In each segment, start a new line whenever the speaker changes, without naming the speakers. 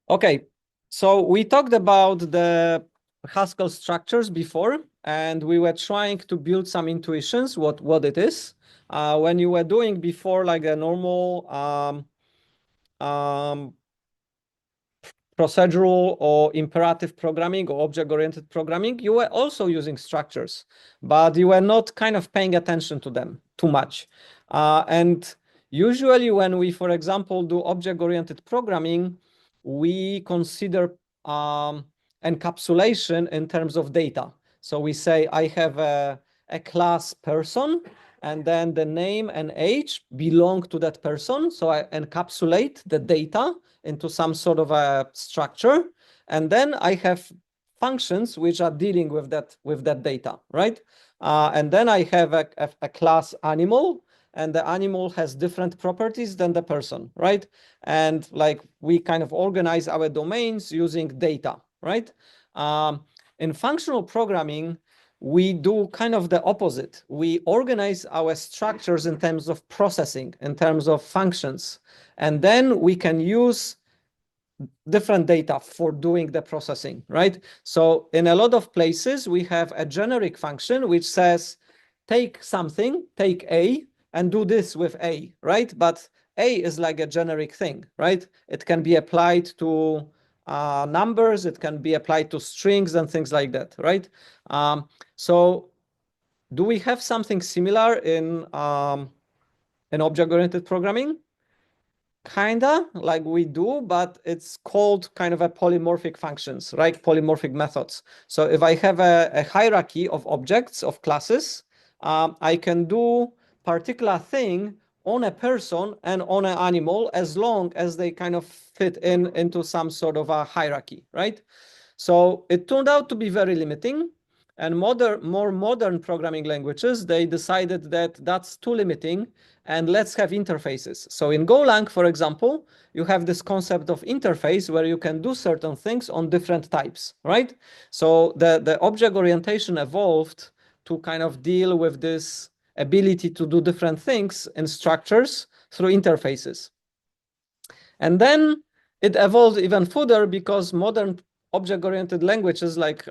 Okay, so we talked about the Haskell structures before, and we were trying to build some intuitions what it is. When you were doing before like a normal um, procedural or imperative programming or object-oriented programming, you were also using structures, but you were not kind of paying attention to them too much. And usually when we, for example, do object-oriented programming, we consider encapsulation in terms of data. So we say, I have a class person, and then the name and age belong to that person. So I encapsulate the data into some sort of a structure. And then I have functions which are dealing with that data, right? And then I have a class animal, and the animal has different properties than the person, right? And like we kind of organize our domains using data, right? In functional programming, we do kind of the opposite. We organize our structures in terms of processing, in terms of functions, and then we can use different data for doing the processing, right? So in a lot of places, we have a generic function which says, take something, take A, and do this with A, right? But A is like a generic thing, right? It can be applied to numbers, it can be applied to strings and things like that, right? So do we have something similar in object-oriented programming? Kinda like we do, but it's called kind of a polymorphic functions, right? Polymorphic methods. So if I have a hierarchy of objects, of classes, I can do particular thing on a person and on an animal as long as they kind of fit into some sort of a hierarchy, right? So it turned out to be very limiting. And more modern programming languages, they decided that that's too limiting and let's have interfaces. So in Golang, for example, you have this concept of interface where you can do certain things on different types, right? So the object orientation evolved to kind of deal with this ability to do different things in structures through interfaces. And then it evolved even further because modern object-oriented languages like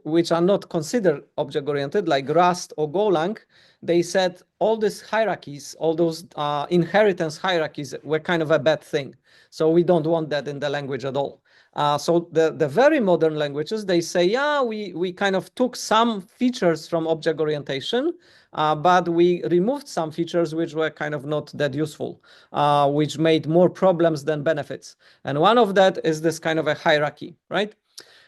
which are not considered object-oriented, like Rust or Golang, they said all these hierarchies, all those inheritance hierarchies were kind of a bad thing. So we don't want that in the language at all. So the very modern languages, they say, yeah, we kind of took some features from object orientation, but we removed some features which were kind of not that useful, which made more problems than benefits. And one of that is this kind of a hierarchy, right?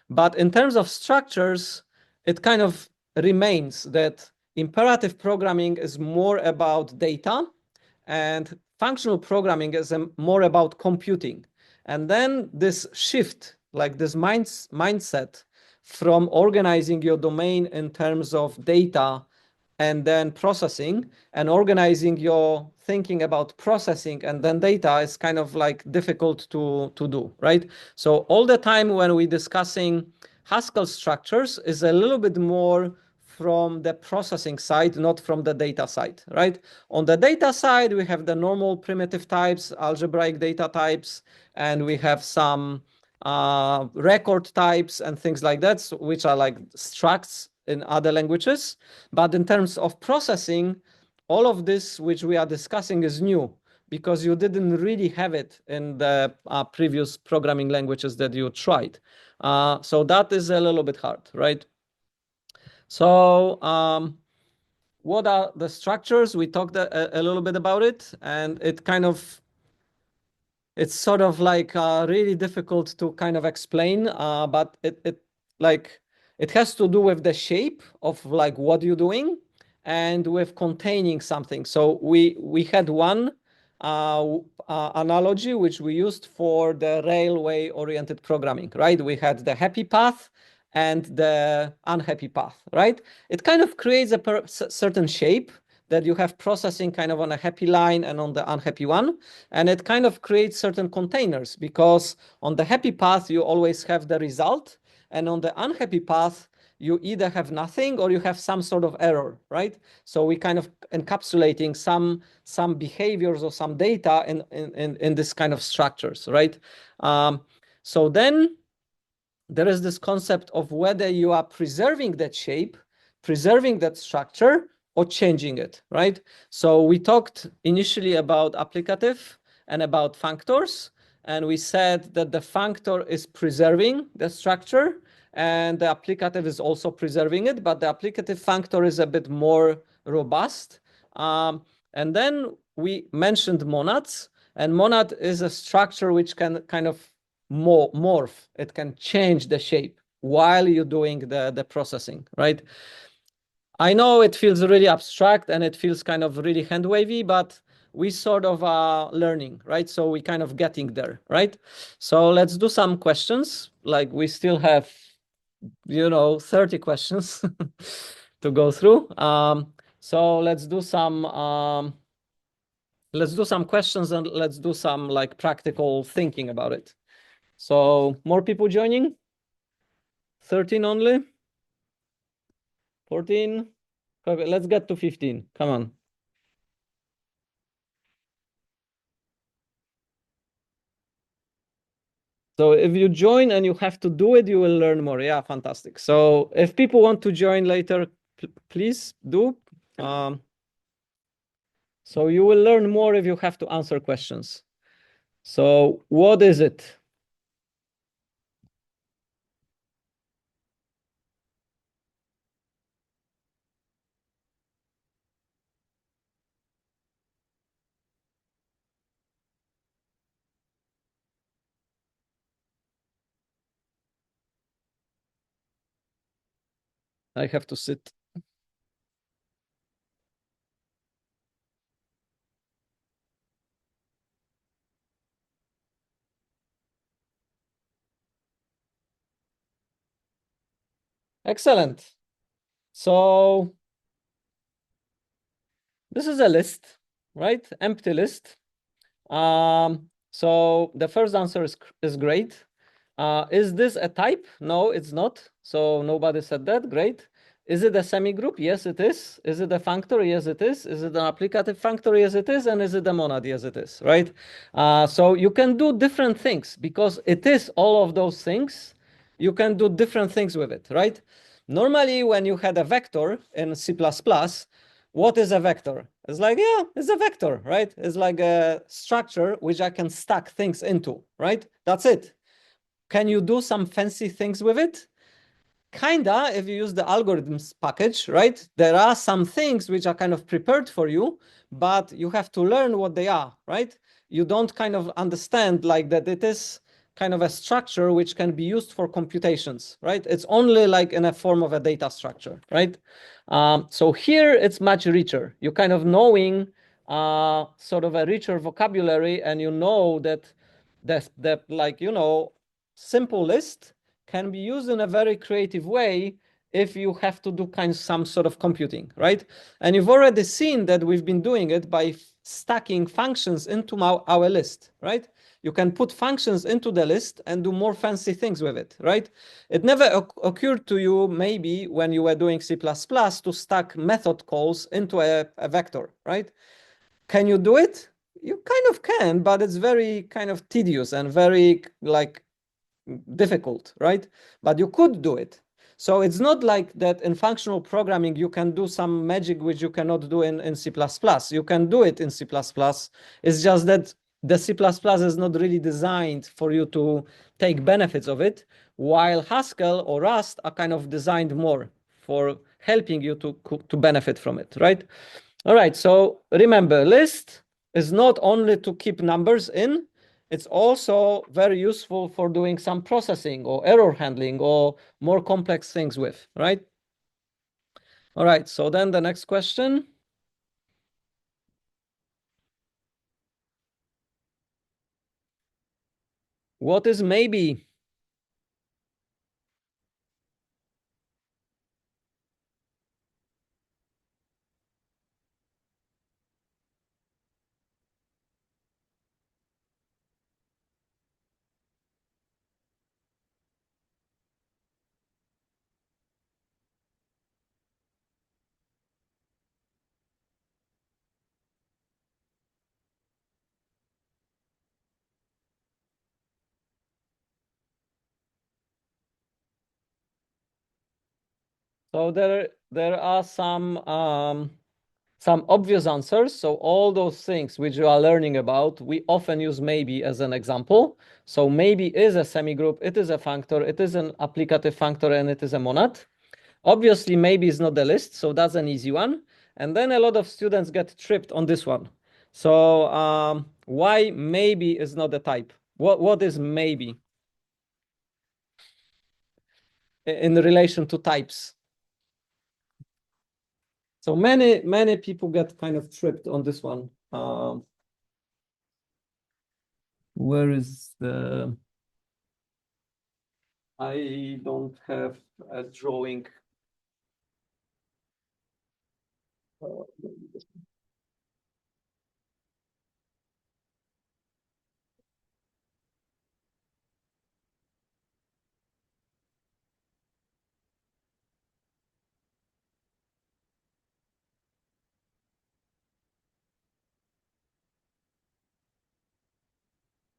But in terms of structures, it kind of remains that imperative programming is more about data and functional programming is more about computing. And then this shift, like this mindset from organizing your domain in terms of data and then processing and organizing your thinking about processing and then data is kind of like difficult to do, right? So all the time when we're discussing Haskell structures is a little bit more from the processing side, not from the data side, right? On the data side, we have the normal primitive types, algebraic data types, and we have some record types and things like that, which are like structs in other languages. But in terms of processing, all of this which we are discussing is new because you didn't really have it in the previous programming languages that you tried. So that is a little bit hard, right? So what are the structures? We talked a little bit about it, and it's sort of like really difficult to kind of explain, but it has to do with the shape of like what you're doing and with containing something. So we had one analogy which we used for the railway oriented programming, right? We had the happy path and the unhappy path, right? It kind of creates a certain shape that you have processing kind of on a happy line and on the unhappy one. And it kind of creates certain containers because on the happy path, you always have the result. And on the unhappy path, you either have nothing or you have some sort of error, right? So we kind of encapsulating some behaviors or some data in this kind of structures, right? So then there is this concept of whether you are preserving that shape, preserving that structure, or changing it, right? So we talked initially about applicative and about functors, and we said that the functor is preserving the structure and the applicative is also preserving it, but the applicative functor is a bit more robust. And then we mentioned monads, and monad is a structure which can kind of morph. It can change the shape while you're doing the processing, right? I know it feels really abstract and it feels kind of really hand wavy, but we sort of are learning, right? So we kind of getting there, right? So let's do some questions. Like we still have, 30 questions to go through. So let's do some questions and let's do some like practical thinking about it. So more people joining? 13 only? 14? Okay, let's get to 15. Come on. So if you join and you have to do it, you will learn more. Yeah, fantastic. So if people want to join later, please do. So you will learn more if you have to answer questions. So what is it? I have to sit. Excellent. So this is a list, right? Empty list. So the first answer is great. Is this a type? No, it's not. So nobody said that. Great. Is it a semigroup? Yes, it is. Is it a functor? Yes, it is. Is it an applicative functor? Yes, it is. And is it a monad? Yes, it is. Right? So you can do different things because it is all of those things. You can do different things with it, right? Normally, when you had a vector in C++, what is a vector? It's like, yeah, it's a vector, right? It's like a structure which I can stack things into, right? That's it. Can you do some fancy things with it? Kinda, if you use the algorithms package, right? There are some things which are kind of prepared for you, but you have to learn what they are, right? You don't kind of understand like that it is kind of a structure which can be used for computations, right? It's only like in a form of a data structure, right? So here it's much richer. You kind of knowing sort of a richer vocabulary, and you know that like simple list can be used in a very creative way if you have to do some sort of computing, right? And you've already seen that we've been doing it by stacking functions into our list, right? You can put functions into the list and do more fancy things with it, right? It never occurred to you, maybe when you were doing C++, to stack method calls into a vector, right? Can you do it? You kind of can, but it's very kind of tedious and very like difficult, right? But you could do it. So it's not like that in functional programming you can do some magic which you cannot do in C++. You can do it in C++. It's just that the C++ is not really designed for you to take benefits of it, while Haskell or Rust are kind of designed more for helping you to benefit from it, right? All right, so remember, list is not only to keep numbers in, it's also very useful for doing some processing or error handling or more complex things with, right? All right, so then the next question. What is maybe? So there are some obvious answers. So all those things which you are learning about, we often use maybe as an example. So maybe is a semigroup, it is a functor, it is an applicative functor, and it is a monad. Obviously, maybe is not the list, so that's an easy one. And then a lot of students get tripped on this one. So why maybe is not a type? What is maybe in relation to types? So many people get kind of tripped on this one. Where is the? I don't have a drawing. Uh,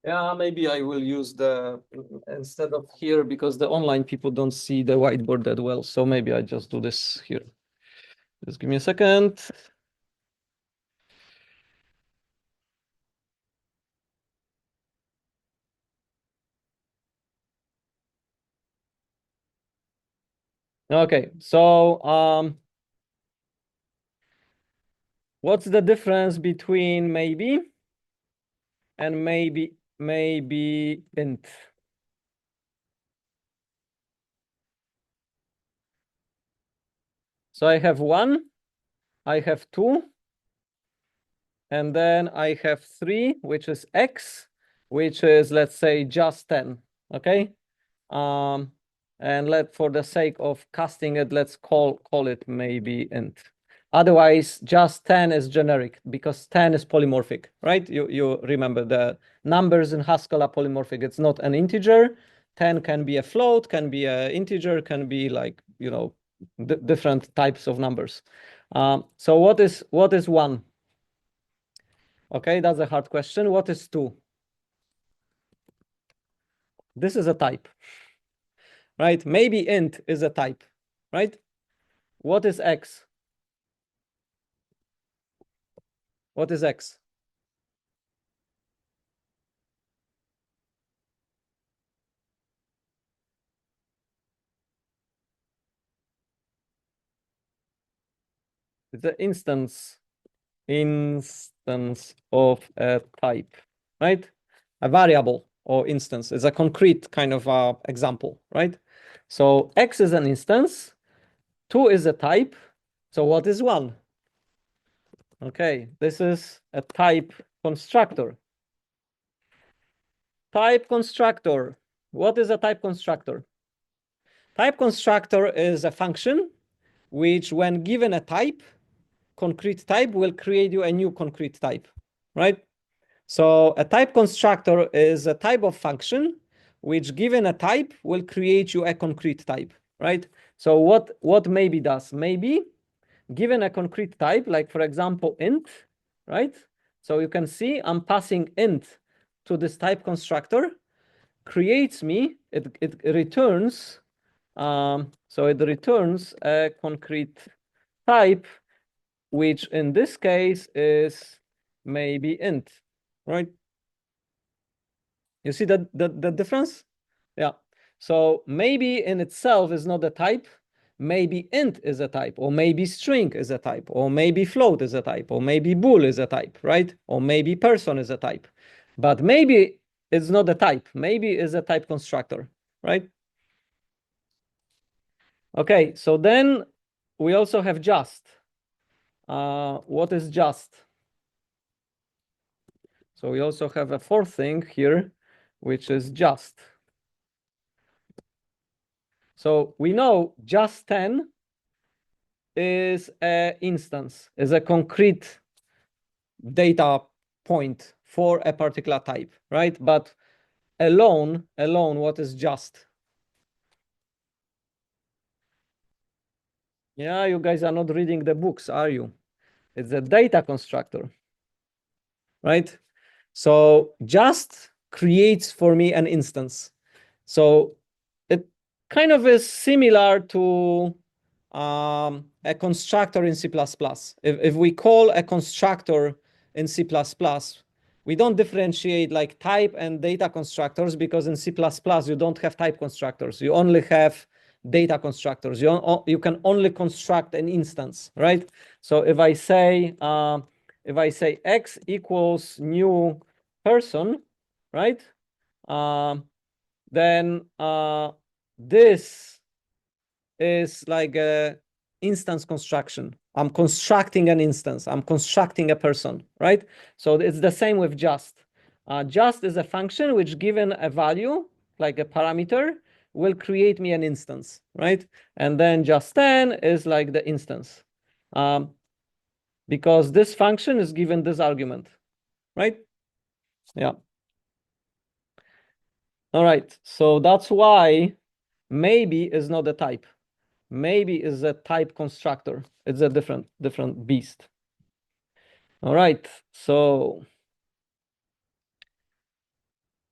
Yeah, maybe I will use the instead of here because the online people don't see the whiteboard that well. So maybe I just do this here. Just give me a second. Okay, so what's the difference between maybe and maybe int? So I have one, I have two, and then I have three, which is x, which is let's say just 10. Okay. Um, and for the sake of casting it, let's call it maybe int. Otherwise, just 10 is generic because 10 is polymorphic, right? You remember the numbers in Haskell are polymorphic. It's not an integer. 10 can be a float, can be an integer, can be like, different types of numbers. So what is one? Okay, that's a hard question. What is two? This is a type, right? Maybe int is a type, right? What is x? What is x? It's the instance of a type, right? A variable or instance is a concrete kind of example, right? So x is an instance, 2 is a type. So what is 1? Okay, this is a type constructor. Type constructor. What is a type constructor? Type constructor is a function which, when given a type, concrete type, will create you a new concrete type, right? So a type constructor is a type of function which, given a type, will create you a concrete type, right? So what maybe does? Maybe given a concrete type, like for example, int, right? So you can see I'm passing int to this type constructor, creates me, it returns, so it returns a concrete type, which in this case is maybe int, right? You see the difference? Yeah. So maybe in itself is not a type. Maybe int is a type, or maybe string is a type, or maybe float is a type, or maybe bool is a type, right? Or maybe person is a type. But maybe it's not a type. Maybe is a type constructor, right? Okay, so then we also have just. What is just? So we also have a fourth thing here, which is just. So we know just 10 is an instance, is a concrete data point for a particular type, right? But alone, what is just? Yeah, you guys are not reading the books, are you? It's a data constructor, right? So just creates for me an instance. So it kind of is similar to a constructor in C++. If we call a constructor in C++, we don't differentiate like type and data constructors, because in C++ you don't have type constructors. You only have data constructors. You can only construct an instance, right? So if I say x equals new person, right? Then this is like a instance construction. I'm constructing an instance. I'm constructing a person, right? So it's the same with just. Just is a function which, given a value, like a parameter, will create me an instance, right? And then just 10 is like the instance. Because this function is given this argument, right? Yeah. All right. So that's why maybe is not a type. Maybe is a type constructor. It's a different beast. All right, so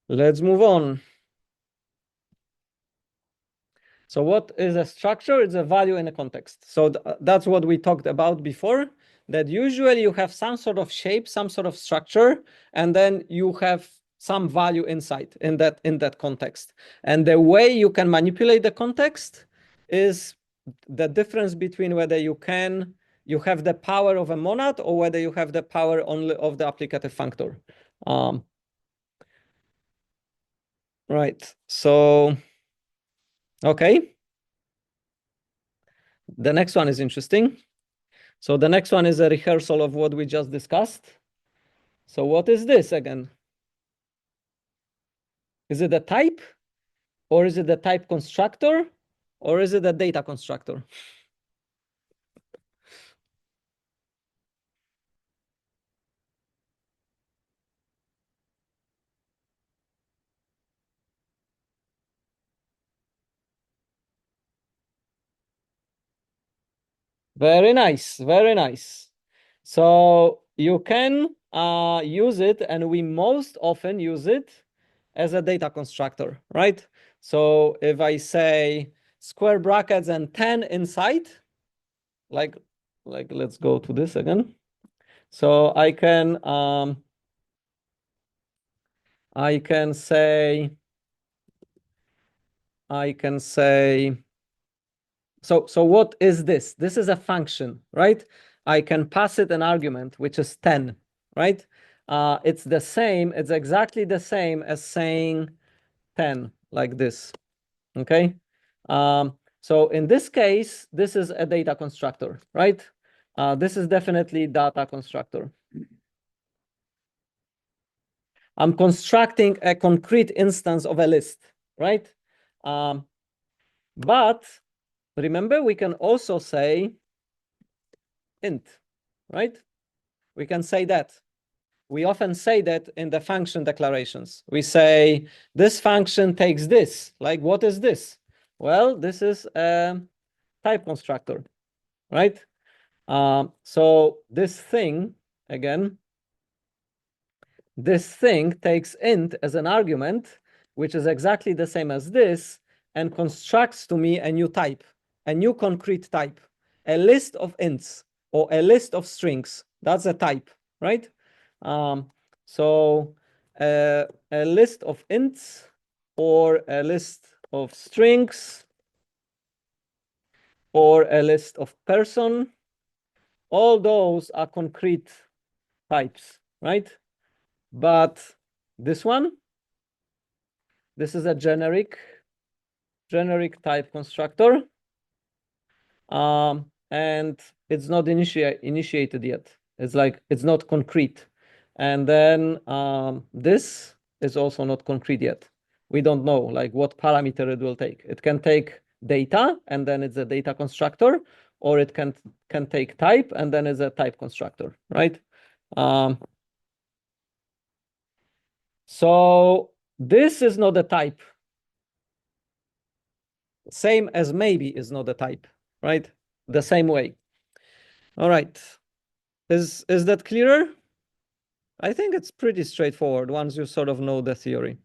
let's move on. So what is a structure? It's a value in a context. So that's what we talked about before, that usually you have some sort of shape, some sort of structure, and then you have some value inside in that context. And the way you can manipulate the context is the difference between whether you have the power of a monad, or whether you have the power only of the applicative functor. Right. So, okay. The next one is interesting. So the next one is a rehearsal of what we just discussed. So what is this again? Is it a type, or is it a type constructor, or is it a data constructor? Very nice, very nice. So you can use it, and we most often use it as a data constructor, right? So if I say square brackets and 10 inside, like let's go to this again. So I can say so what is this? This is a function, right? I can pass it an argument, which is 10, right? It's exactly the same as saying 10, like this, okay? So in this case, this is a data constructor, right? This is definitely data constructor. I'm constructing a concrete instance of a list, right? But remember, we can also say int, right? We can say that. We often say that in the function declarations. We say, this function takes this. Like, what is this? Well, this is a type constructor, right? So this thing, again, this thing takes int as an argument, which is exactly the same as this, and constructs to me a new type, a new concrete type, a list of ints or a list of strings. That's a type, right? So a list of ints or a list of strings or a list of person, all those are concrete types, right? But this one, this is a generic type constructor, and it's not initiated yet. It's like, it's not concrete. And then this is also not concrete yet. We don't know like what parameter it will take. It can take data, and then it's a data constructor, or it can take type, and then it's a type constructor, right? So this is not a type. Same as maybe is not a type, right? The same way. All right. Is that clearer? I think it's pretty straightforward once you sort of know the theory.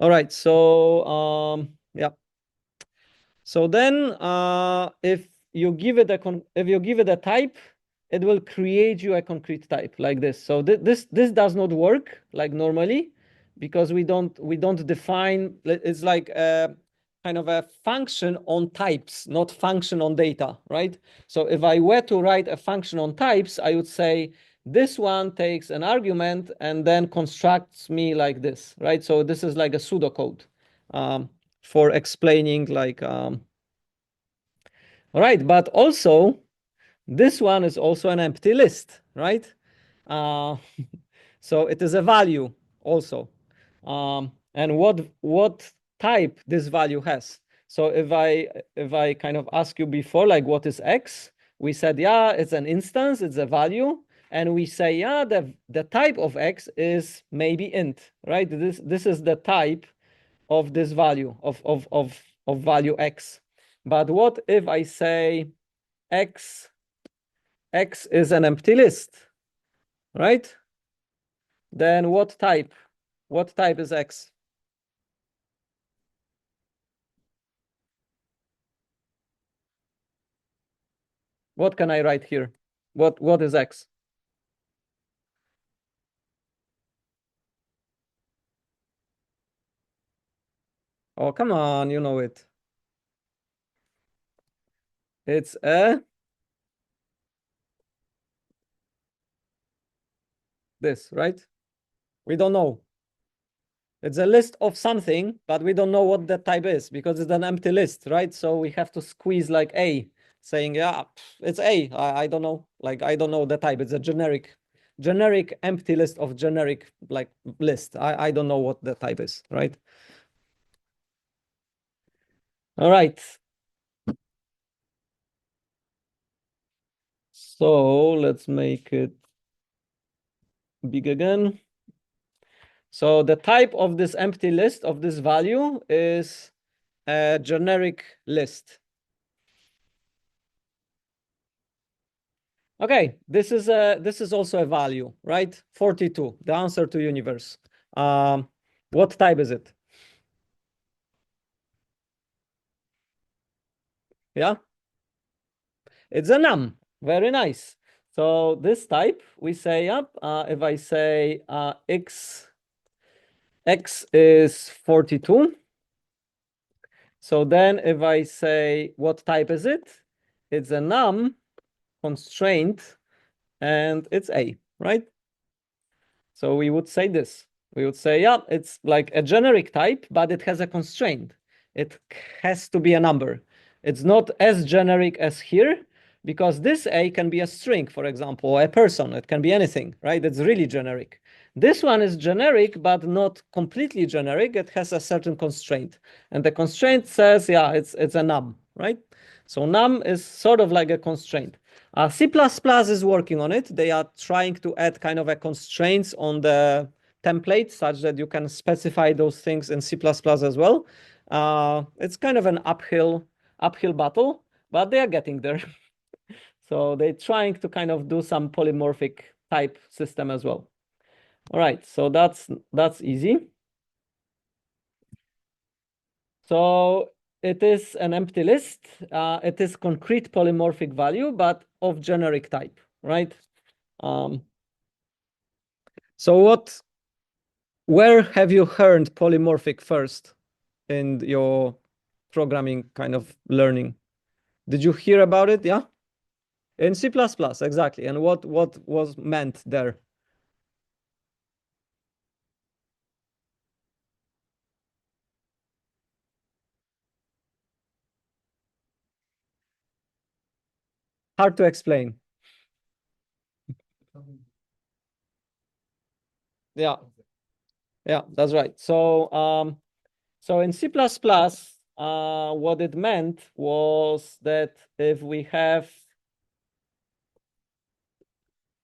All right. So yeah. So then if you give it a type, it will create you a concrete type like this. So this does not work like normally because we don't define. It's like kind of a function on types, not function on data, right? So if I were to write a function on types, I would say this one takes an argument and then constructs me like this, right? So this is like a pseudocode for explaining like. All right, but also this one is also an empty list, right? Uh, so it is a value also. And what type this value has. So if I kind of ask you before, like what is X? We said, yeah, it's an instance, it's a value. And we say, yeah, the type of X is maybe int, right? This is the type of this value of value X. But what if I say X is an empty list, right? Then what type? What type is X? What can I write here? What is X? Oh, come on, you know it. It's this, right? We don't know. It's a list of something, but we don't know what that type is because it's an empty list, right? So we have to squeeze like A, saying, yeah, it's A. I don't know. Like, I don't know the type. It's a generic empty list of generic like list. I don't know what the type is, right? All right. So let's make it big again. So the type of this empty list of this value is a generic list. Okay, this is also a value, right? 42, the answer to universe. What type is it? Yeah, it's a num. Very nice. So this type we say up. If I say x is 42. So then if I say what type is it? It's a num constraint and it's A, right? So we would say this. We would say, yeah, it's like a generic type, but it has a constraint. It has to be a number. It's not as generic as here because this A can be a string, for example, or a person. It can be anything, right? It's really generic. This one is generic, but not completely generic. It has a certain constraint. And the constraint says, yeah, it's a num, right? So num is sort of like a constraint. C++ is working on it. They are trying to add kind of a constraints on the template such that you can specify those things in C++ as well. It's kind of an uphill battle, but they are getting there. So they're trying to kind of do some polymorphic type system as well. All right, so that's easy. So it is an empty list. It is concrete polymorphic value, but of generic type, right? So where have you heard polymorphic first in your programming kind of learning? Did you hear about it? Yeah? In C++, exactly. And what was meant there? Hard to explain. Yeah, yeah, that's right. So in C++, what it meant was that if we have,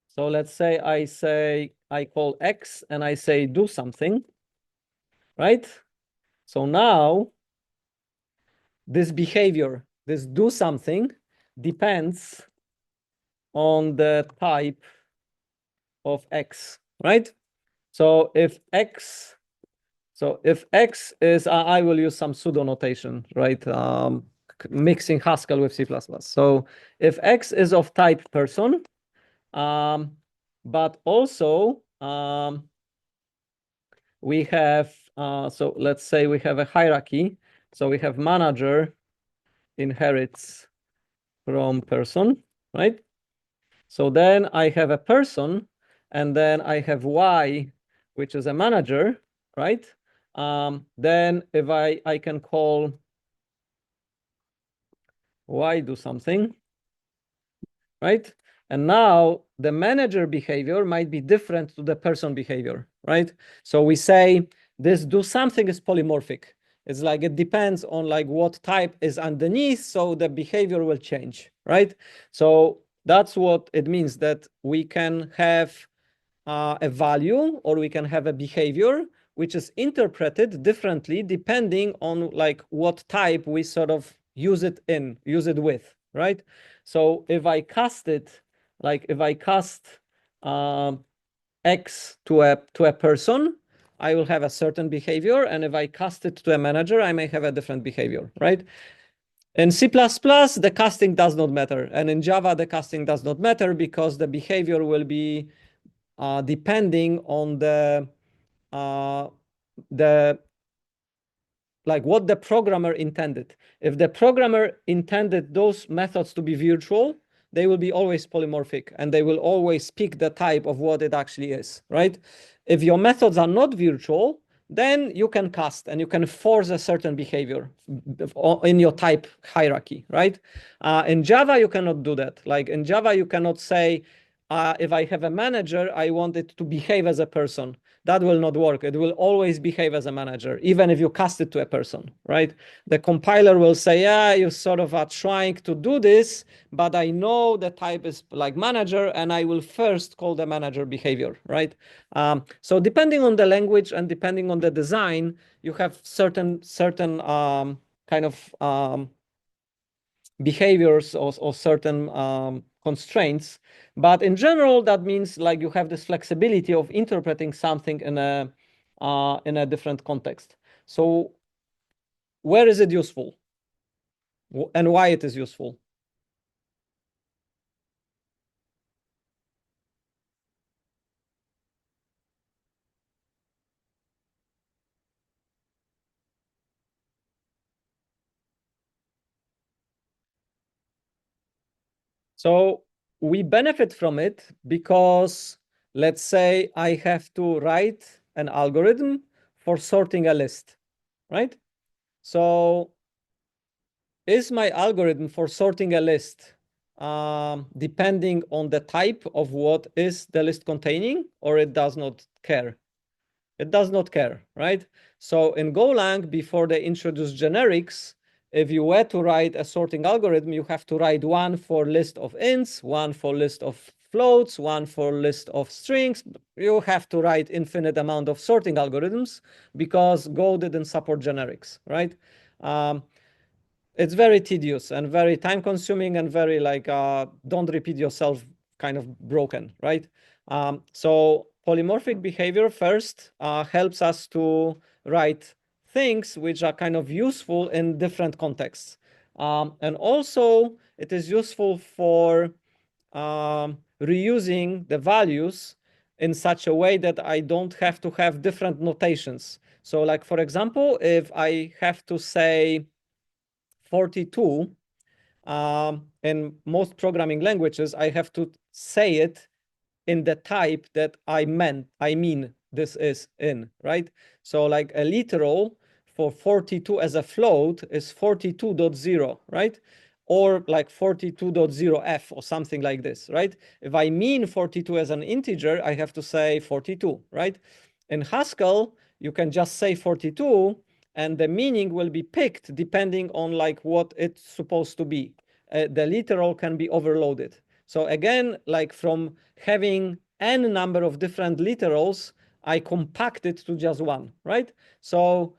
so let's say I call X and I say do something, right? So now this behavior, this do something, depends on the type of X, right? So if X is, I will use some pseudo notation, right? mixing Haskell with C++. So if X is of type person, but also we have, so let's say we have a hierarchy. So we have manager inherits from person, right? So then I have a person, and then I have Y, which is a manager, right? Then if I can call Y do something, right? And now the manager behavior might be different to the person behavior, right? So we say this do something is polymorphic. It's like it depends on like what type is underneath, so the behavior will change, right? So that's what it means, that we can have a value or we can have a behavior which is interpreted differently depending on like what type we sort of use it with, right? So if I cast it, like if I cast X to a person, I will have a certain behavior, and if I cast it to a manager, I may have a different behavior, right? In C++, the casting does not matter, and in Java, the casting does not matter because the behavior will be depending on the like what the programmer intended. If the programmer intended those methods to be virtual, they will be always polymorphic and they will always pick the type of what it actually is, right? If your methods are not virtual, then you can cast and you can force a certain behavior in your type hierarchy, right? In Java, you cannot do that. Like in Java, you cannot say, if I have a manager, I want it to behave as a person. That will not work. It will always behave as a manager, even if you cast it to a person, right? The compiler will say, yeah, you sort of are trying to do this, but I know the type is like manager, and I will first call the manager behavior, right? So depending on the language and depending on the design, you have certain kind of behaviors or certain constraints. But in general, that means like you have this flexibility of interpreting something in a different context. So where is it useful? And why it is useful? So we benefit from it because, let's say I have to write an algorithm for sorting a list, right? So is my algorithm for sorting a list depending on the type of what is the list containing, or it does not care? It does not care, right? So in Golang, before they introduced generics, if you were to write a sorting algorithm, you have to write one for list of ints, one for list of floats, one for list of strings. You have to write infinite amount of sorting algorithms because Go didn't support generics, right? It's very tedious and very time consuming and very like don't repeat yourself kind of broken, right? So polymorphic behavior first helps us to write things which are kind of useful in different contexts. And also it is useful for reusing the values in such a way that I don't have to have different notations. So like, for example, if I have to say 42, in most programming languages, I have to say it in the type that I mean this is in, right? So like a literal for 42 as a float is 42.0, right? Or like 42.0f or something like this, right? If I mean 42 as an integer, I have to say 42, right? In Haskell, you can just say 42 and the meaning will be picked depending on like what it's supposed to be. The literal can be overloaded. So again, like from having n number of different literals, I compact it to just one, right? So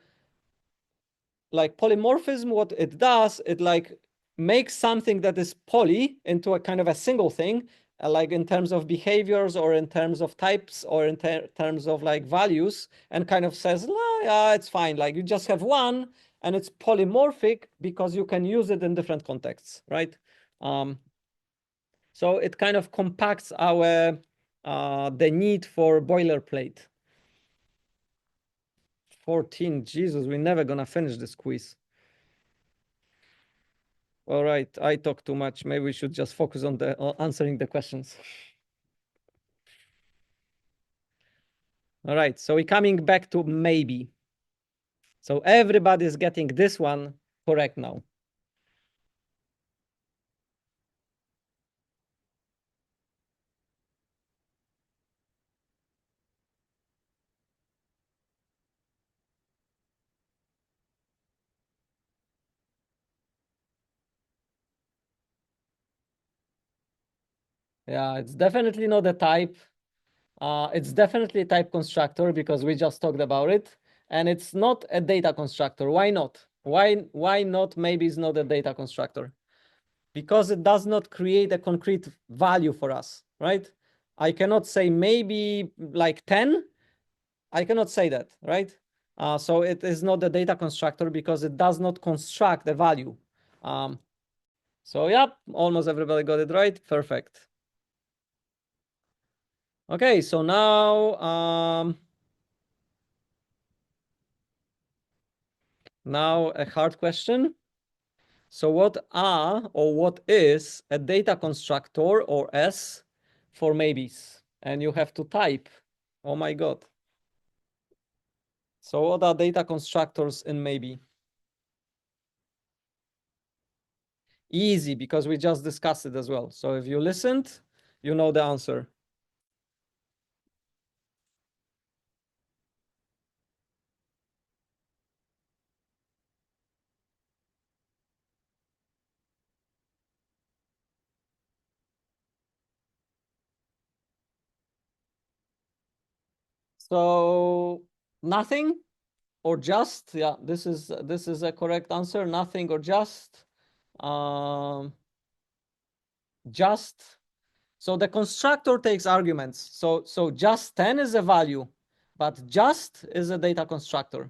like polymorphism, what it does, it like makes something that is poly into a kind of a single thing, like in terms of behaviors or in terms of types or in terms of like values, and kind of says, "No, yeah, it's fine. Like you just have one and it's polymorphic because you can use it in different contexts, right?" So it kind of compacts our the need for boilerplate. 14, Jesus, we're never gonna finish this quiz. All right, I talk too much. Maybe we should just focus on the answering the questions. All right, so we're coming back to maybe. So everybody's getting this one correct now. Yeah, it's definitely not a type. It's definitely a type constructor because we just talked about it. And it's not a data constructor. Why not? Why not? Maybe it's not a data constructor. Because it does not create a concrete value for us, right? I cannot say maybe like 10. I cannot say that, right? So it is not a data constructor because it does not construct a value. So yeah, almost everybody got it right. Perfect. Okay, so now a hard question. So what are or what is a data constructor or S for maybes? And you have to type. Oh my God. So what are data constructors in maybe? Easy, because we just discussed it as well. So if you listened, you know the answer. So nothing or just, yeah, this is a correct answer. Nothing or just. Um, just. So the constructor takes arguments. So just 10 is a value, but just is a data constructor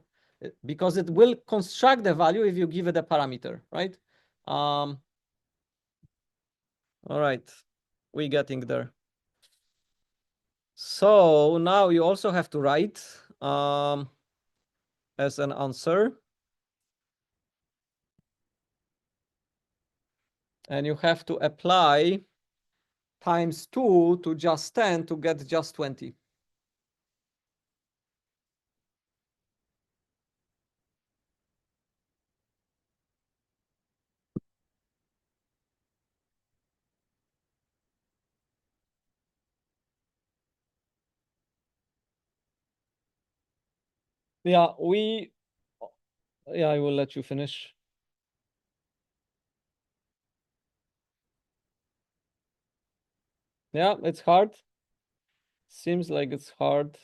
because it will construct the value if you give it a parameter, right? All right, we're getting there. So now you also have to write as an answer. And you have to apply times 2 to just 10 to get just 20. Yeah, I will let you finish. Yeah, it's hard. Seems like it's hard,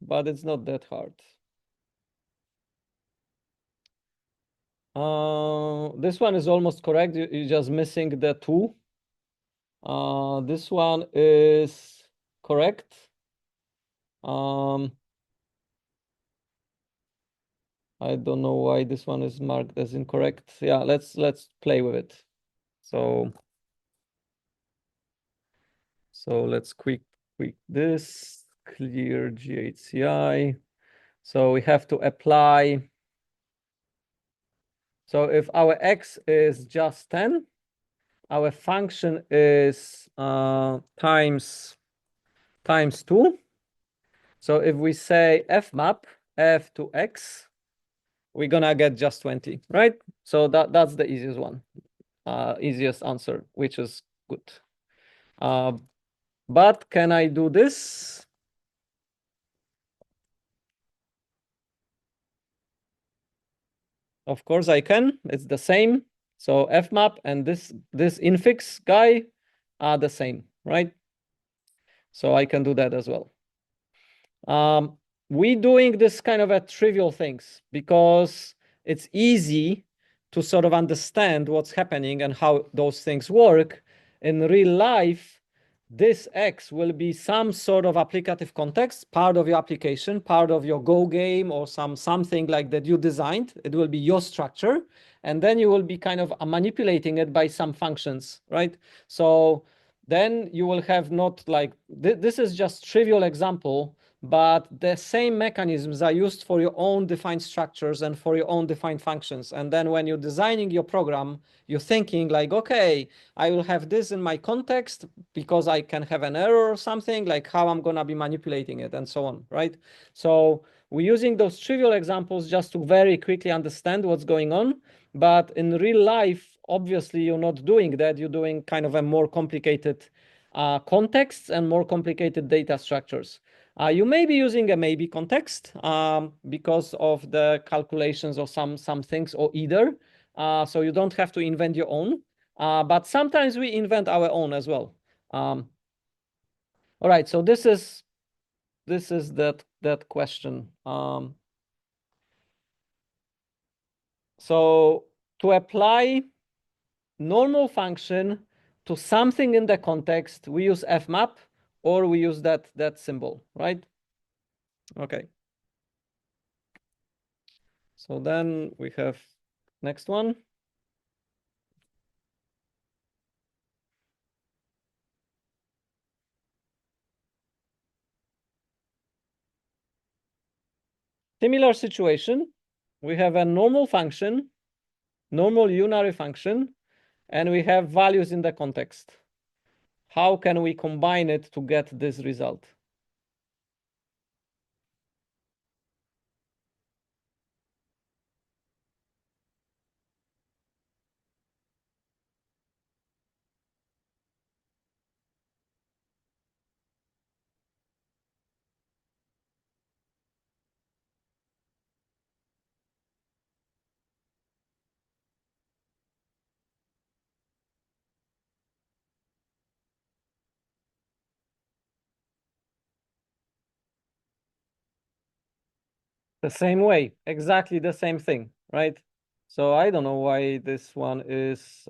but it's not that hard. This one is almost correct. You're just missing the 2. This one is correct. I don't know why this one is marked as incorrect. Yeah, let's play with it. So let's quick this, clear GHCI. So we have to apply. So if our x is just 10, our function is times 2. So if we say fmap f to x, we're gonna get just 20, right? So that's the easiest one, easiest answer, which is good. But can I do this? Of course I can. It's the same. So fmap and this infix guy are the same, right? So I can do that as well. We doing this kind of a trivial things because it's easy to sort of understand what's happening and how those things work in real life, this X will be some sort of applicative context, part of your application, part of your Go game or something like that you designed. It will be your structure. And then you will be kind of manipulating it by some functions, right? So then you will have not like, this is just trivial example, but the same mechanisms are used for your own defined structures and for your own defined functions. And then when you're designing your program, you're thinking like, okay, I will have this in my context because I can have an error or something, like how I'm going to be manipulating it and so on, right? So we're using those trivial examples just to very quickly understand what's going on. But in real life, obviously, you're not doing that. You're doing kind of a more complicated contexts and more complicated data structures. You may be using a maybe context because of the calculations of some things or either. So you don't have to invent your own. But sometimes we invent our own as well. All right, so this is that question. So to apply normal function to something in the context, we use fmap or we use that symbol, right? Okay. So then we have next one. Similar situation. We have a normal function, normal unary function, and we have values in the context. How can we combine it to get this result? The same way, exactly the same thing, right? So I don't know why this one is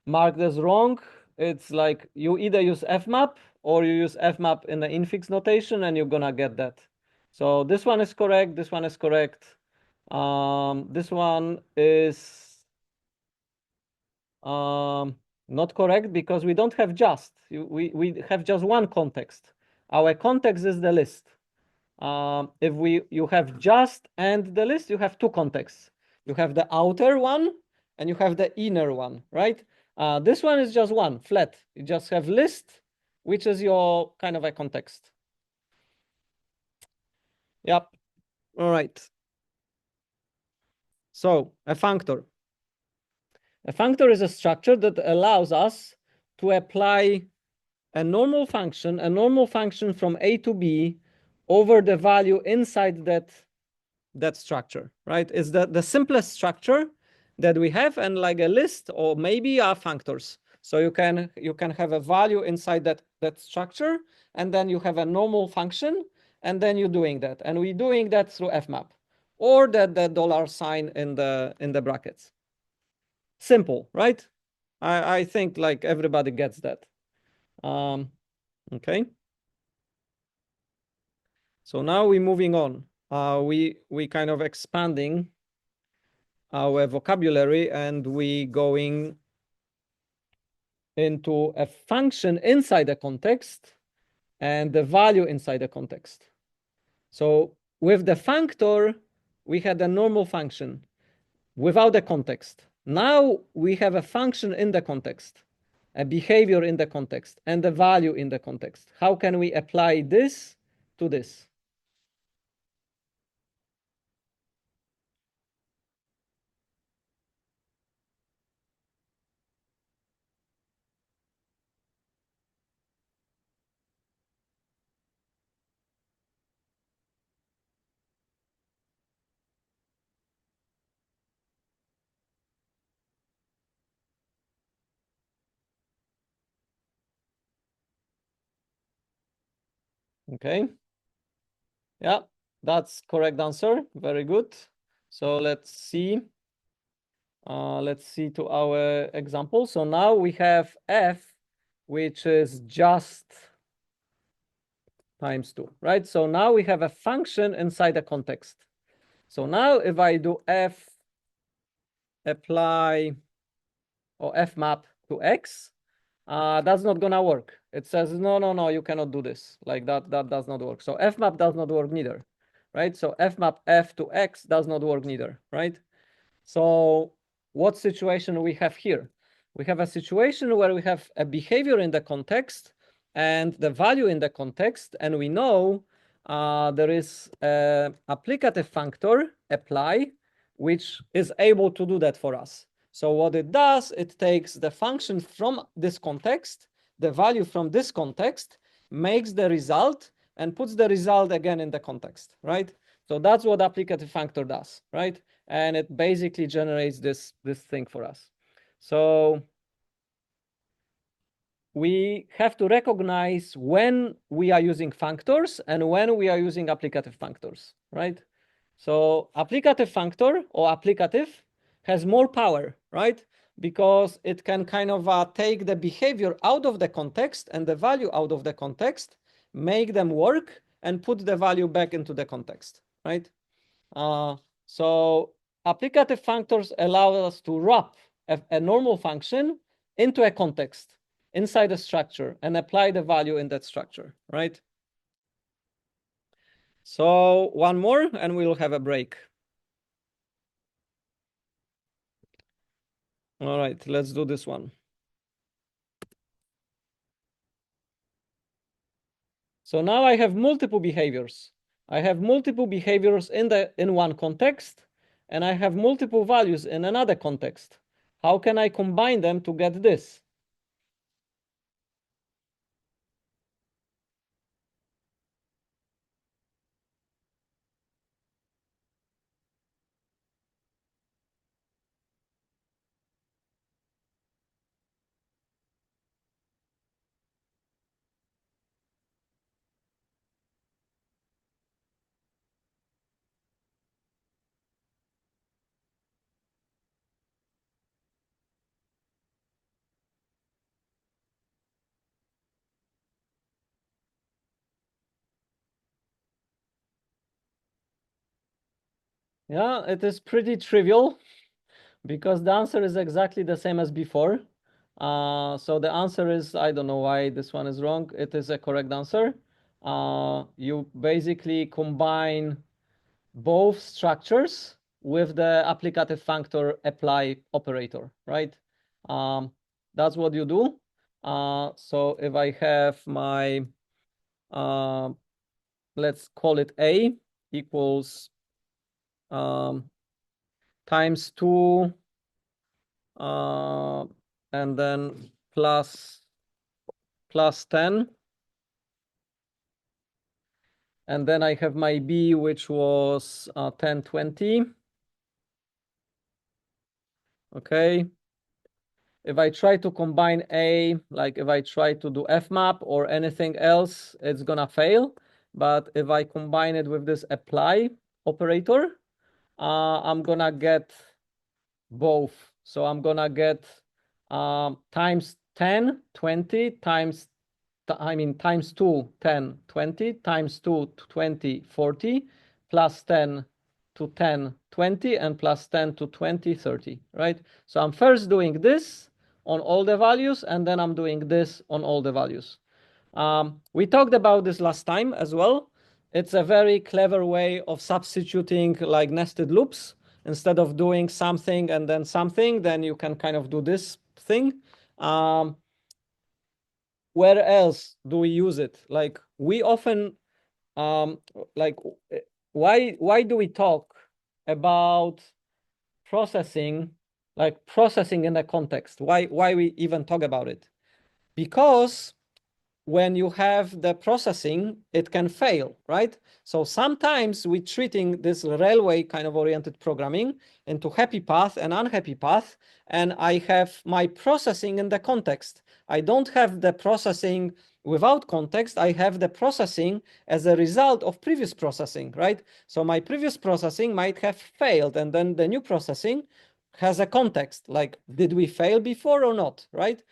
marked as wrong. It's like you either use fmap or you use fmap in the infix notation and you're gonna get that. So this one is correct, this one is correct. This one is not correct because we don't have just. We have just one context. Our context is the list. If you have just and the list, you have two contexts. You have the outer one and you have the inner one, right? This one is just one, flat. You just have list, which is your kind of a context. Yep. All right. So a functor. A functor is a structure that allows us to apply a normal function from A to B over the value inside that structure, right? It's the simplest structure that we have, and like a list or maybe are functors. So you can have a value inside that structure, and then you have a normal function, and then you're doing that. And we're doing that through fmap or the dollar sign in the brackets. Simple, right? I think like everybody gets that. Okay. So now we're moving on. We kind of expanding our vocabulary and we going into a function inside a context and the value inside a context. So with the functor, we had a normal function without a context. Now we have a function in the context, a behavior in the context, and a value in the context. How can we apply this to this? Okay. Yeah, that's correct answer. Very good. So let's see. Let's see to our example. So now we have f, which is just times 2, right? So now we have a function inside a context. So now if I do f apply or f map to x, that's not gonna work. It says, no, no, no, you cannot do this. Like that does not work. So f map does not work neither, right? So f map f to x does not work neither, right? So what situation we have here? We have a situation where we have a behavior in the context and the value in the context, and we know there is an applicative functor, apply, which is able to do that for us. So what it does, it takes the function from this context, the value from this context, makes the result, and puts the result again in the context, right? So that's what applicative functor does, right? And it basically generates this thing for us. So we have to recognize when we are using functors and when we are using applicative functors, right? So applicative functor or applicative has more power, right? Because it can kind of take the behavior out of the context and the value out of the context, make them work, and put the value back into the context, right? So applicative functors allow us to wrap a normal function into a context inside a structure and apply the value in that structure, right? So one more and we'll have a break. All right, let's do this one. So now I have multiple behaviors. I have multiple behaviors in one context, and I have multiple values in another context. How can I combine them to get this? Yeah, it is pretty trivial because the answer is exactly the same as before. So the answer is, I don't know why this one is wrong. It is a correct answer. You basically combine both structures with the applicative functor apply operator, right? That's what you do. So if I have my, let's call it A equals times 2 and then plus 10. And then I have my B, which was 10, 20. Okay. If I try to combine A, like if I try to do fmap or anything else, it's gonna fail. But if I combine it with this apply operator, I'm gonna get both. So I'm gonna get times 10, 20 times, times 2, 10, 20, times 2, 20, 40, plus 10 to 10, 20, and plus 10 to 20, 30, right? So I'm first doing this on all the values, and then I'm doing this on all the values. We talked about this last time as well. It's a very clever way of substituting like nested loops. Instead of doing something and then something, then you can kind of do this thing. Where else do we use it? Like we often, like why do we talk about processing, like processing in a context? Why we even talk about it? Because when you have the processing, it can fail, right? So sometimes we're treating this railway kind of oriented programming into happy path and unhappy path, and I have my processing in the context. I don't have the processing without context. I have the processing as a result of previous processing, right? So my previous processing might have failed, and then the new processing has a context, like did we fail before or not, right?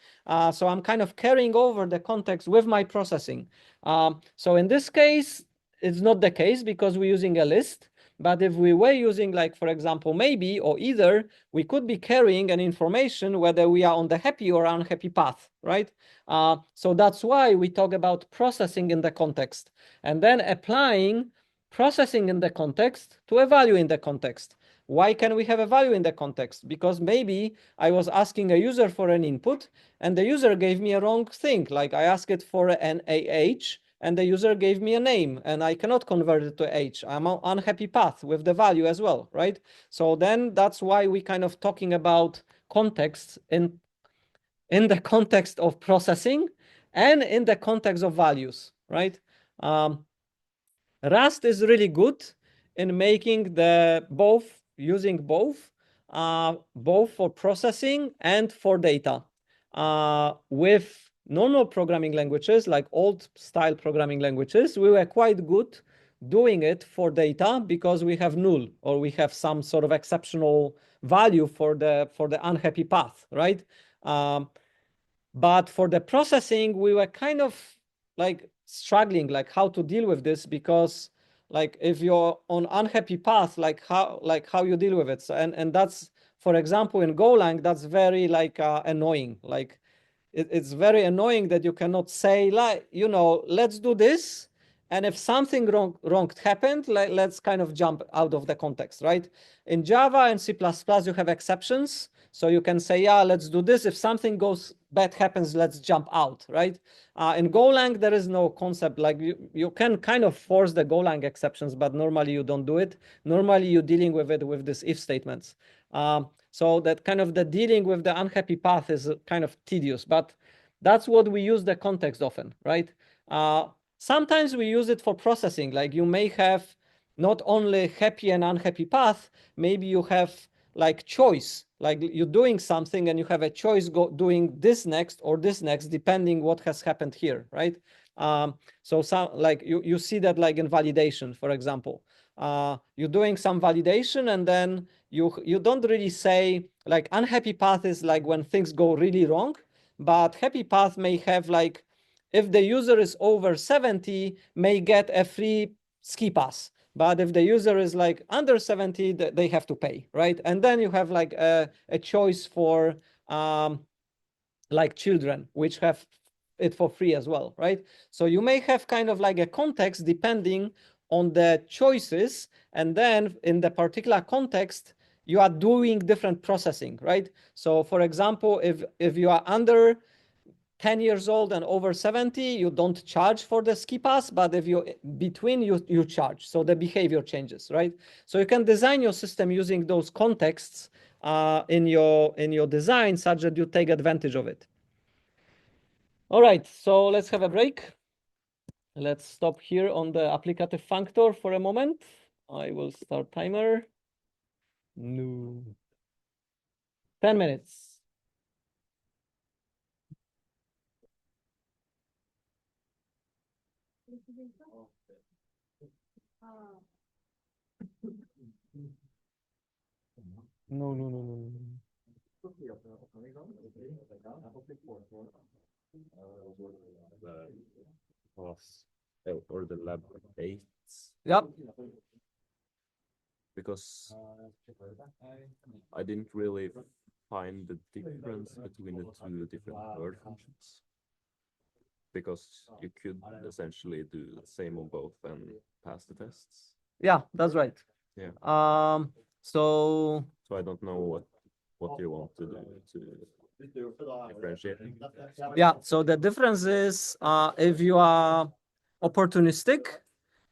So I'm kind of carrying over the context with my processing. So in this case, it's not the case because we're using a list. But if we were using, like, for example, maybe or either, we could be carrying an information whether we are on the happy or unhappy path, right? So that's why we talk about processing in the context and then applying processing in the context to a value in the context. Why can we have a value in the context? Because maybe I was asking a user for an input and the user gave me a wrong thing. Like I asked it for an AH and the user gave me a name and I cannot convert it to H. I'm on unhappy path with the value as well, right? So then that's why we kind of talking about context in the context of processing and in the context of values, right? Rust is really good in making using both for processing and for data. With normal programming languages, like old style programming languages, we were quite good doing it for data because we have null or we have some sort of exceptional value for the unhappy path, right? But for the processing, we were kind of like struggling, like how to deal with this, because like if you're on unhappy path, like how you deal with it. So, and that's, for example, in Golang, that's very like annoying. Like it's very annoying that you cannot say, like, let's do this. And if something wrong happened, let's kind of jump out of the context, right? In Java and C++, you have exceptions. So you can say, yeah, let's do this. If something bad happens, let's jump out, right? In Golang, there is no concept. Like you can kind of force the Golang exceptions, but normally you don't do it. Normally you're dealing with it with these if statements. So that kind of the dealing with the unhappy path is kind of tedious, but that's what we use the context often, right? Sometimes we use it for processing. Like you may have not only happy and unhappy path, maybe you have like choice, like you're doing something and you have a choice doing this next or this next, depending what has happened here, right? So some like you see that like in validation, for example, you're doing some validation and then you don't really say, like, unhappy path is like when things go really wrong, but happy path may have like, if the user is over 70, may get a free ski pass. But if the user is like under 70, they have to pay, right? And then you have like a choice for like children, which have it for free as well, right? So you may have kind of like a context depending on the choices. And then in the particular context, you are doing different processing, right? So for example, if you are under 10 years old and over 70, you don't charge for the ski pass, but if you between you charge. So the behavior changes, right? So you can design your system using those contexts in your design such that you take advantage of it. All right, so let's have a break. Let's stop here on the applicative functor for a moment. I will start timer. No. 10 minutes. No, no, no, no, no.
Or the lab 8.
Yep.
Because I didn't really find the difference between the two different word functions. Because you could essentially do the same on both and pass the tests.
Yeah, that's right.
Yeah.
So
I don't know what you want to do to differentiate.
yeah, so the difference is if you are opportunistic,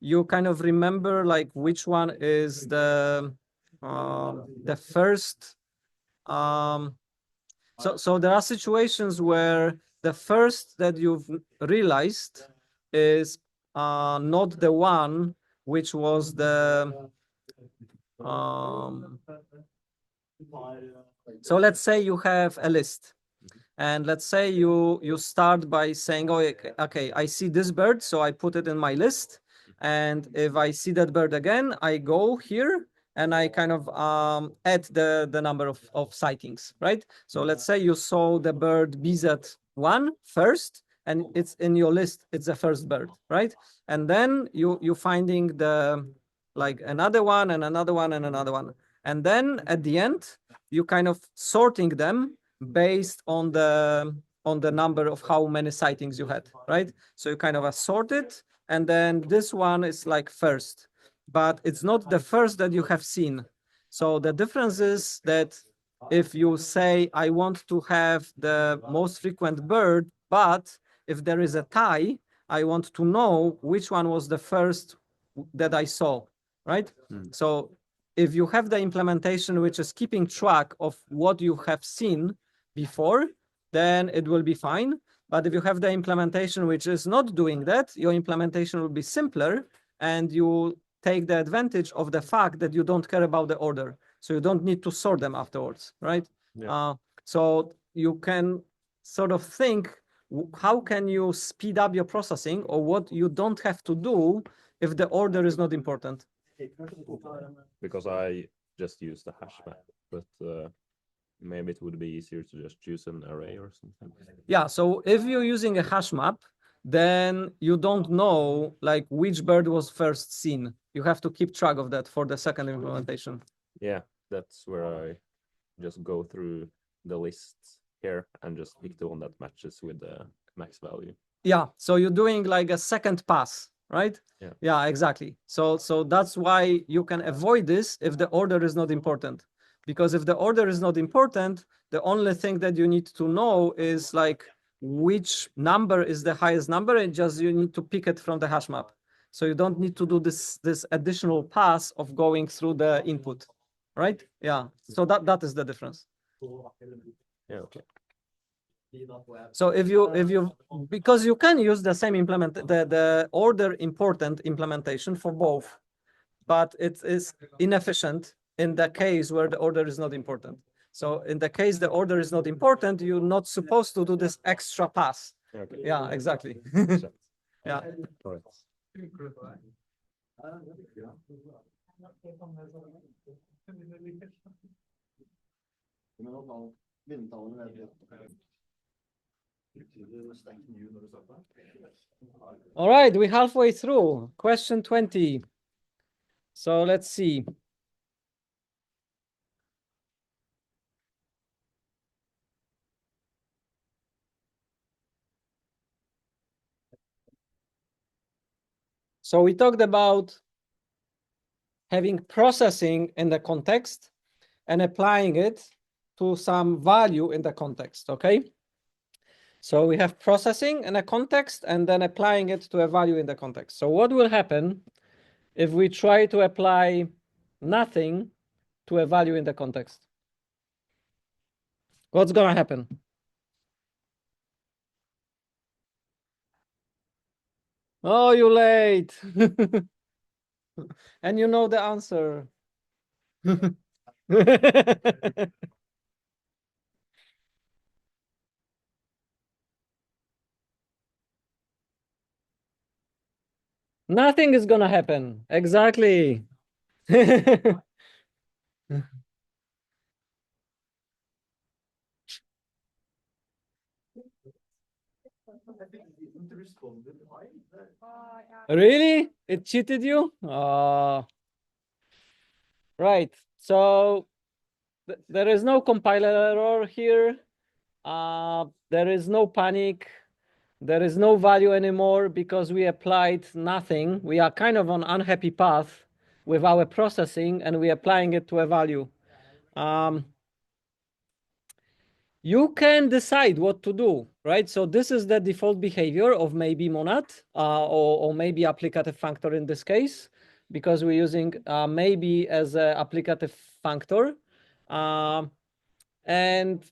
you kind of remember like which one is the first. So there are situations where the first that you've realized is not the one which was the so let's say you have a list. And let's say you start by saying, oh, okay, I see this bird, so I put it in my list. And if I see that bird again, I go here and I kind of add the number of sightings, right? So let's say you saw the bird BZ1 first, and it's in your list, it's the first bird, right? And then you finding the like another one and another one and another one. And then at the end, you kind of sorting them based on the number of how many sightings you had, right? So you kind of assort it, and then this one is like first, but it's not the first that you have seen. So the difference is that if you say, I want to have the most frequent bird, but if there is a tie, I want to know which one was the first that I saw, right? So if you have the implementation which is keeping track of what you have seen before, then it will be fine. But if you have the implementation which is not doing that, your implementation will be simpler, and you take the advantage of the fact that you don't care about the order. So you don't need to sort them afterwards, right?
Yeah.
So you can sort of think, how can you speed up your processing, or what you don't have to do if the order is not important?
Because I just use the hash map, but maybe it would be easier to just choose an array or something.
Yeah, so if you're using a hash map, then you don't know like which bird was first seen. You have to keep track of that for the second implementation.
Yeah, that's where I just go through the list here and just pick the one that matches with the max value.
Yeah, so you're doing like a second pass, right? Yeah, exactly. So that's why you can avoid this if the order is not important. Because if the order is not important, the only thing that you need to know is like which number is the highest number, and just you need to pick it from the hash map. So you don't need to do this additional pass of going through the input, right? Yeah. So that is the difference.
Yeah, okay.
So if you because you can use the same the order important implementation for both, but it is inefficient in the case where the order is not important. So in the case the order is not important, you're not supposed to do this extra pass.
Okay.
Yeah, exactly. Yeah.
All right.
All right, we're halfway through. Question 20. So let's see. So we talked about having processing in the context and applying it to some value in the context, okay? So we have processing in a context and then applying it to a value in the context. So what will happen if we try to apply nothing to a value in the context? What's gonna happen? Oh, you're late. And you know the answer. Nothing is gonna happen. Exactly. Really? It cheated you? Right. So there is no compiler error here. There is no panic. There is no value anymore because we applied nothing. We are kind of on unhappy path with our processing, and we're applying it to a value. You can decide what to do, right? So this is the default behavior of maybe monad or maybe applicative functor in this case, because we're using maybe as an applicative functor. And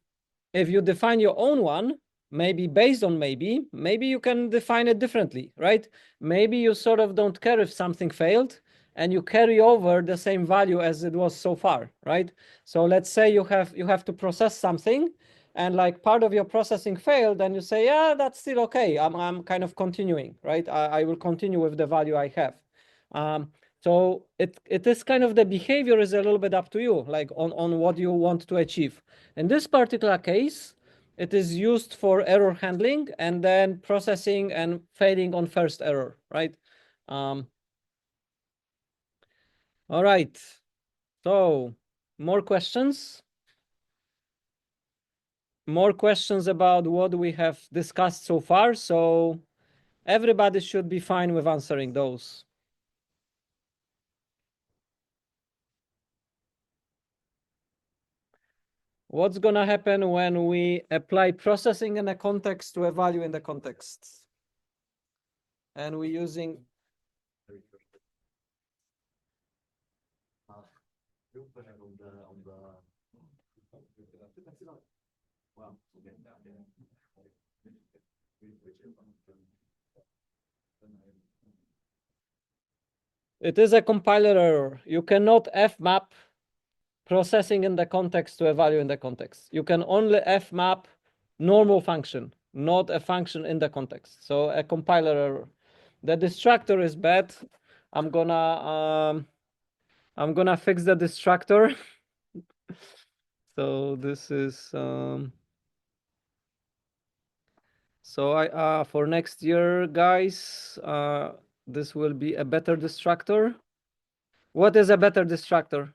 if you define your own one, maybe based on maybe you can define it differently, right? Maybe you sort of don't care if something failed, and you carry over the same value as it was so far, right? So let's say you have to process something, and like part of your processing failed, and you say, yeah, that's still okay. I'm kind of continuing, right? I will continue with the value I have. So it is kind of the behavior is a little bit up to you, like on what you want to achieve. In this particular case, it is used for error handling and then processing and failing on first error, right? All right. So more questions? More questions about what we have discussed so far. So everybody should be fine with answering those. What's going to happen when we apply processing in a context to a value in the context? And we're using it is a compiler error. You cannot fmap processing in the context to a value in the context. You can only fmap normal function, not a function in the context. So a compiler error. The destructor is bad. I'm gonna fix the destructor. So this is so I for next year, guys, this will be a better destructor. What is a better destructor?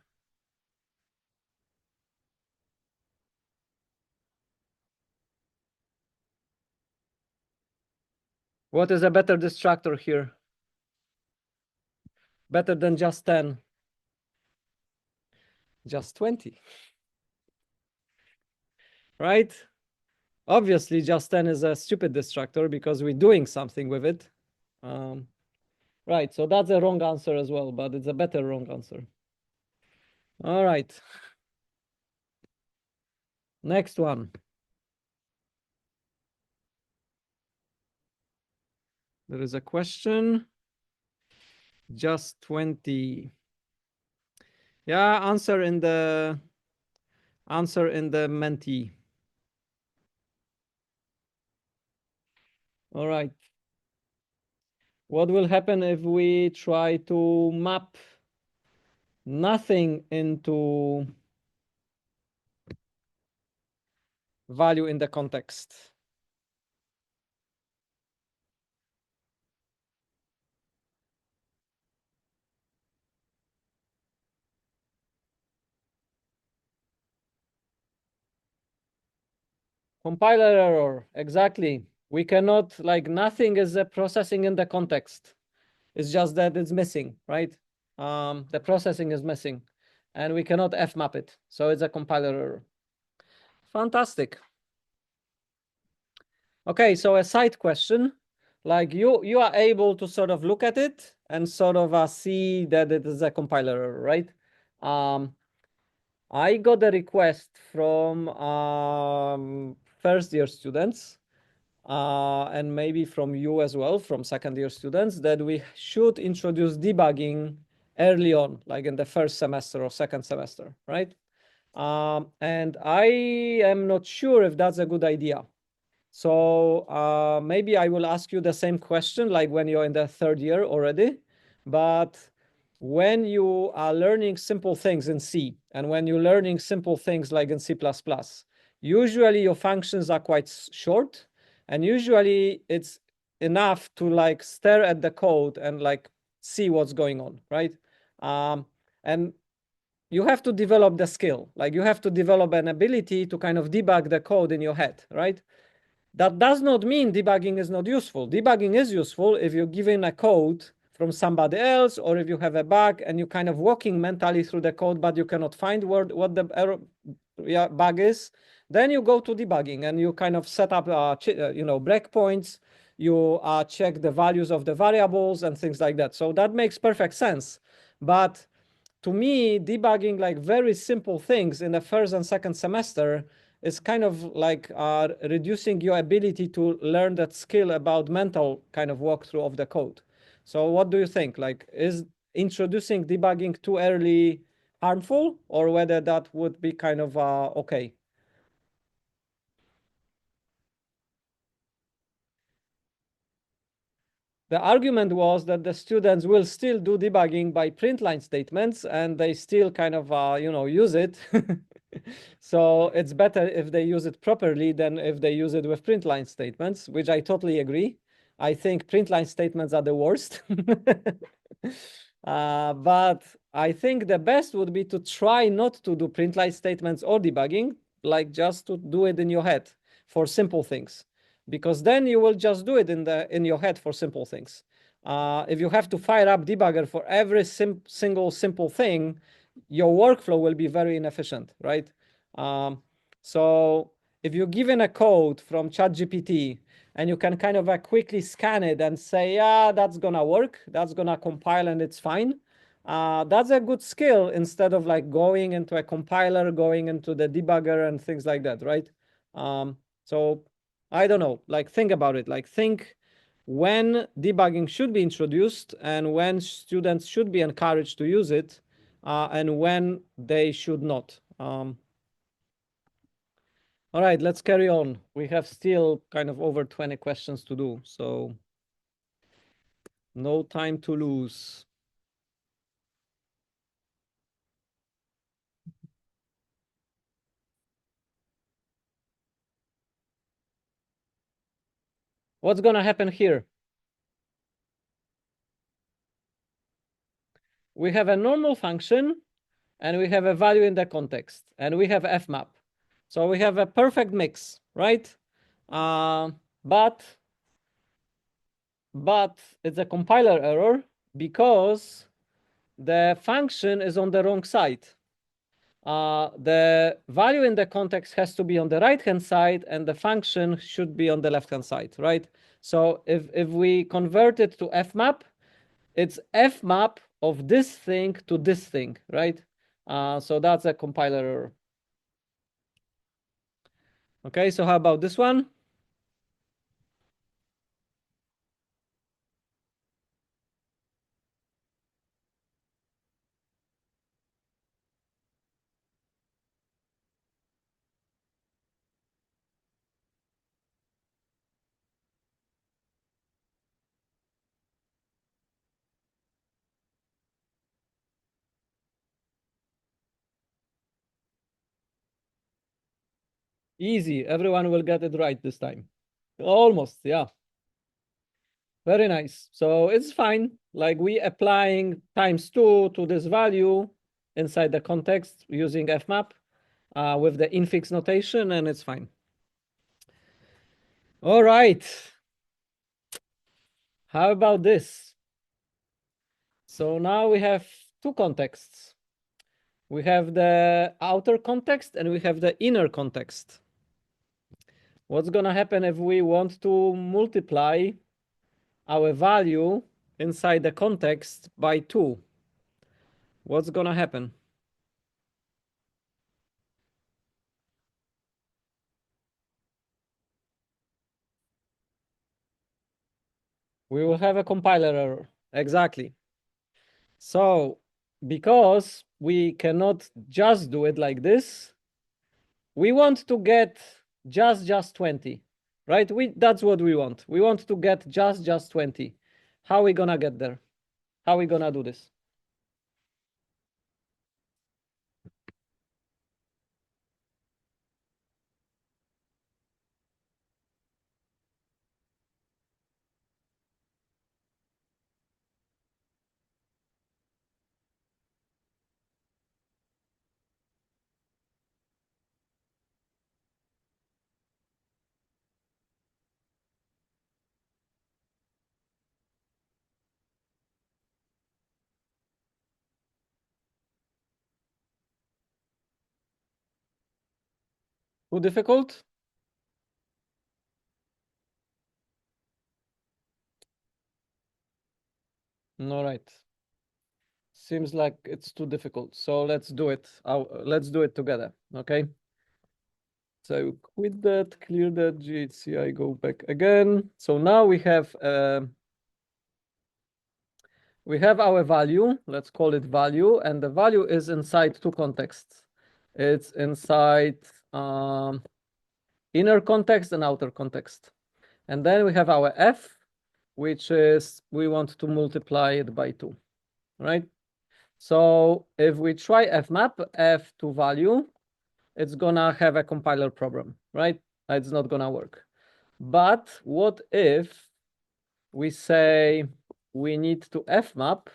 What is a better destructor here? Better than just 10. Just 20. Right? Obviously, just 10 is a stupid destructor because we're doing something with it. Right, so that's a wrong answer as well, but it's a better wrong answer. All right. Next one. There is a question. Just 20. Yeah, answer in the Menti. All right. What will happen if we try to map nothing into value in the context? Compiler error, exactly. We cannot, like, nothing is a processing in the context. It's just that it's missing, right? The processing is missing, and we cannot fmap it. So it's a compiler error. Fantastic. Okay, so a side question, like you are able to sort of look at it and sort of see that it is a compiler error, right? I got a request from first year students and maybe from you as well, from second year students, that we should introduce debugging early on, like in the first semester or second semester, right? And I am not sure if that's a good idea. So maybe I will ask you the same question like when you're in the third year already, but when you are learning simple things in C and when you're learning simple things like in C++, usually your functions are quite short and usually it's enough to like stare at the code and like see what's going on, right? And you have to develop the skill, like you have to develop an ability to kind of debug the code in your head, right? That does not mean debugging is not useful. Debugging is useful if you're given a code from somebody else or if you have a bug and you're kind of walking mentally through the code, but you cannot find what the error, bug is. Then you go to debugging and you kind of set up, breakpoints. You check the values of the variables and things like that. So that makes perfect sense. But to me, debugging like very simple things in the first and second semester is kind of like reducing your ability to learn that skill about mental kind of walkthrough of the code. So what do you think? Like, is introducing debugging too early harmful, or whether that would be kind of okay? the argument was that the students will still do debugging by print line statements, and they still kind of, use it. So it's better if they use it properly than if they use it with print line statements, which I totally agree. I think print line statements are the worst. But I think the best would be to try not to do print line statements or debugging, like just to do it in your head for simple things, because then you will just do it in your head for simple things. If you have to fire up debugger for every single simple thing, your workflow will be very inefficient, right? So if you're given a code from ChatGPT and you can kind of quickly scan it and say, yeah, that's gonna work, that's gonna compile and it's fine. That's a good skill instead of like going into a compiler, going into the debugger and things like that, right? So I don't know, like think about it, like think when debugging should be introduced and when students should be encouraged to use it, and when they should not. All right, let's carry on. We have still kind of over 20 questions to do, so no time to lose. What's going to happen here? We have a normal function and we have a value in the context and we have fmap. So we have a perfect mix, right? But it's a compiler error because the function is on the wrong side. The value in the context has to be on the right-hand side and the function should be on the left-hand side, right? So if we convert it to fmap, it's fmap of this thing to this thing, right? So that's a compiler error. Okay, so how about this one? Easy, everyone will get it right this time. Almost, yeah. Very nice. So it's fine. Like we applying ×2 to this value inside the context using fmap with the infix notation, and it's fine. All right. How about this? So now we have two contexts. We have the outer context and we have the inner context. What's going to happen if we want to multiply our value inside the context by 2? What's going to happen? We will have a compiler error. Exactly. So because we cannot just do it like this, we want to get just 20, right? That's what we want. We want to get just 20. How are we gonna get there? How are we gonna do this? Too difficult? All right. Seems like it's too difficult. So let's do it. Let's do it together. Okay. So quit that, clear that, GHCI, go back again. So now we have our value. Let's call it value, and the value is inside two contexts. It's inside inner context and outer context. And then we have our f, which is we want to multiply it by 2, right? So if we try fmap, f to value, it's gonna have a compiler problem, right? It's not gonna work. But what if we say we need to fmap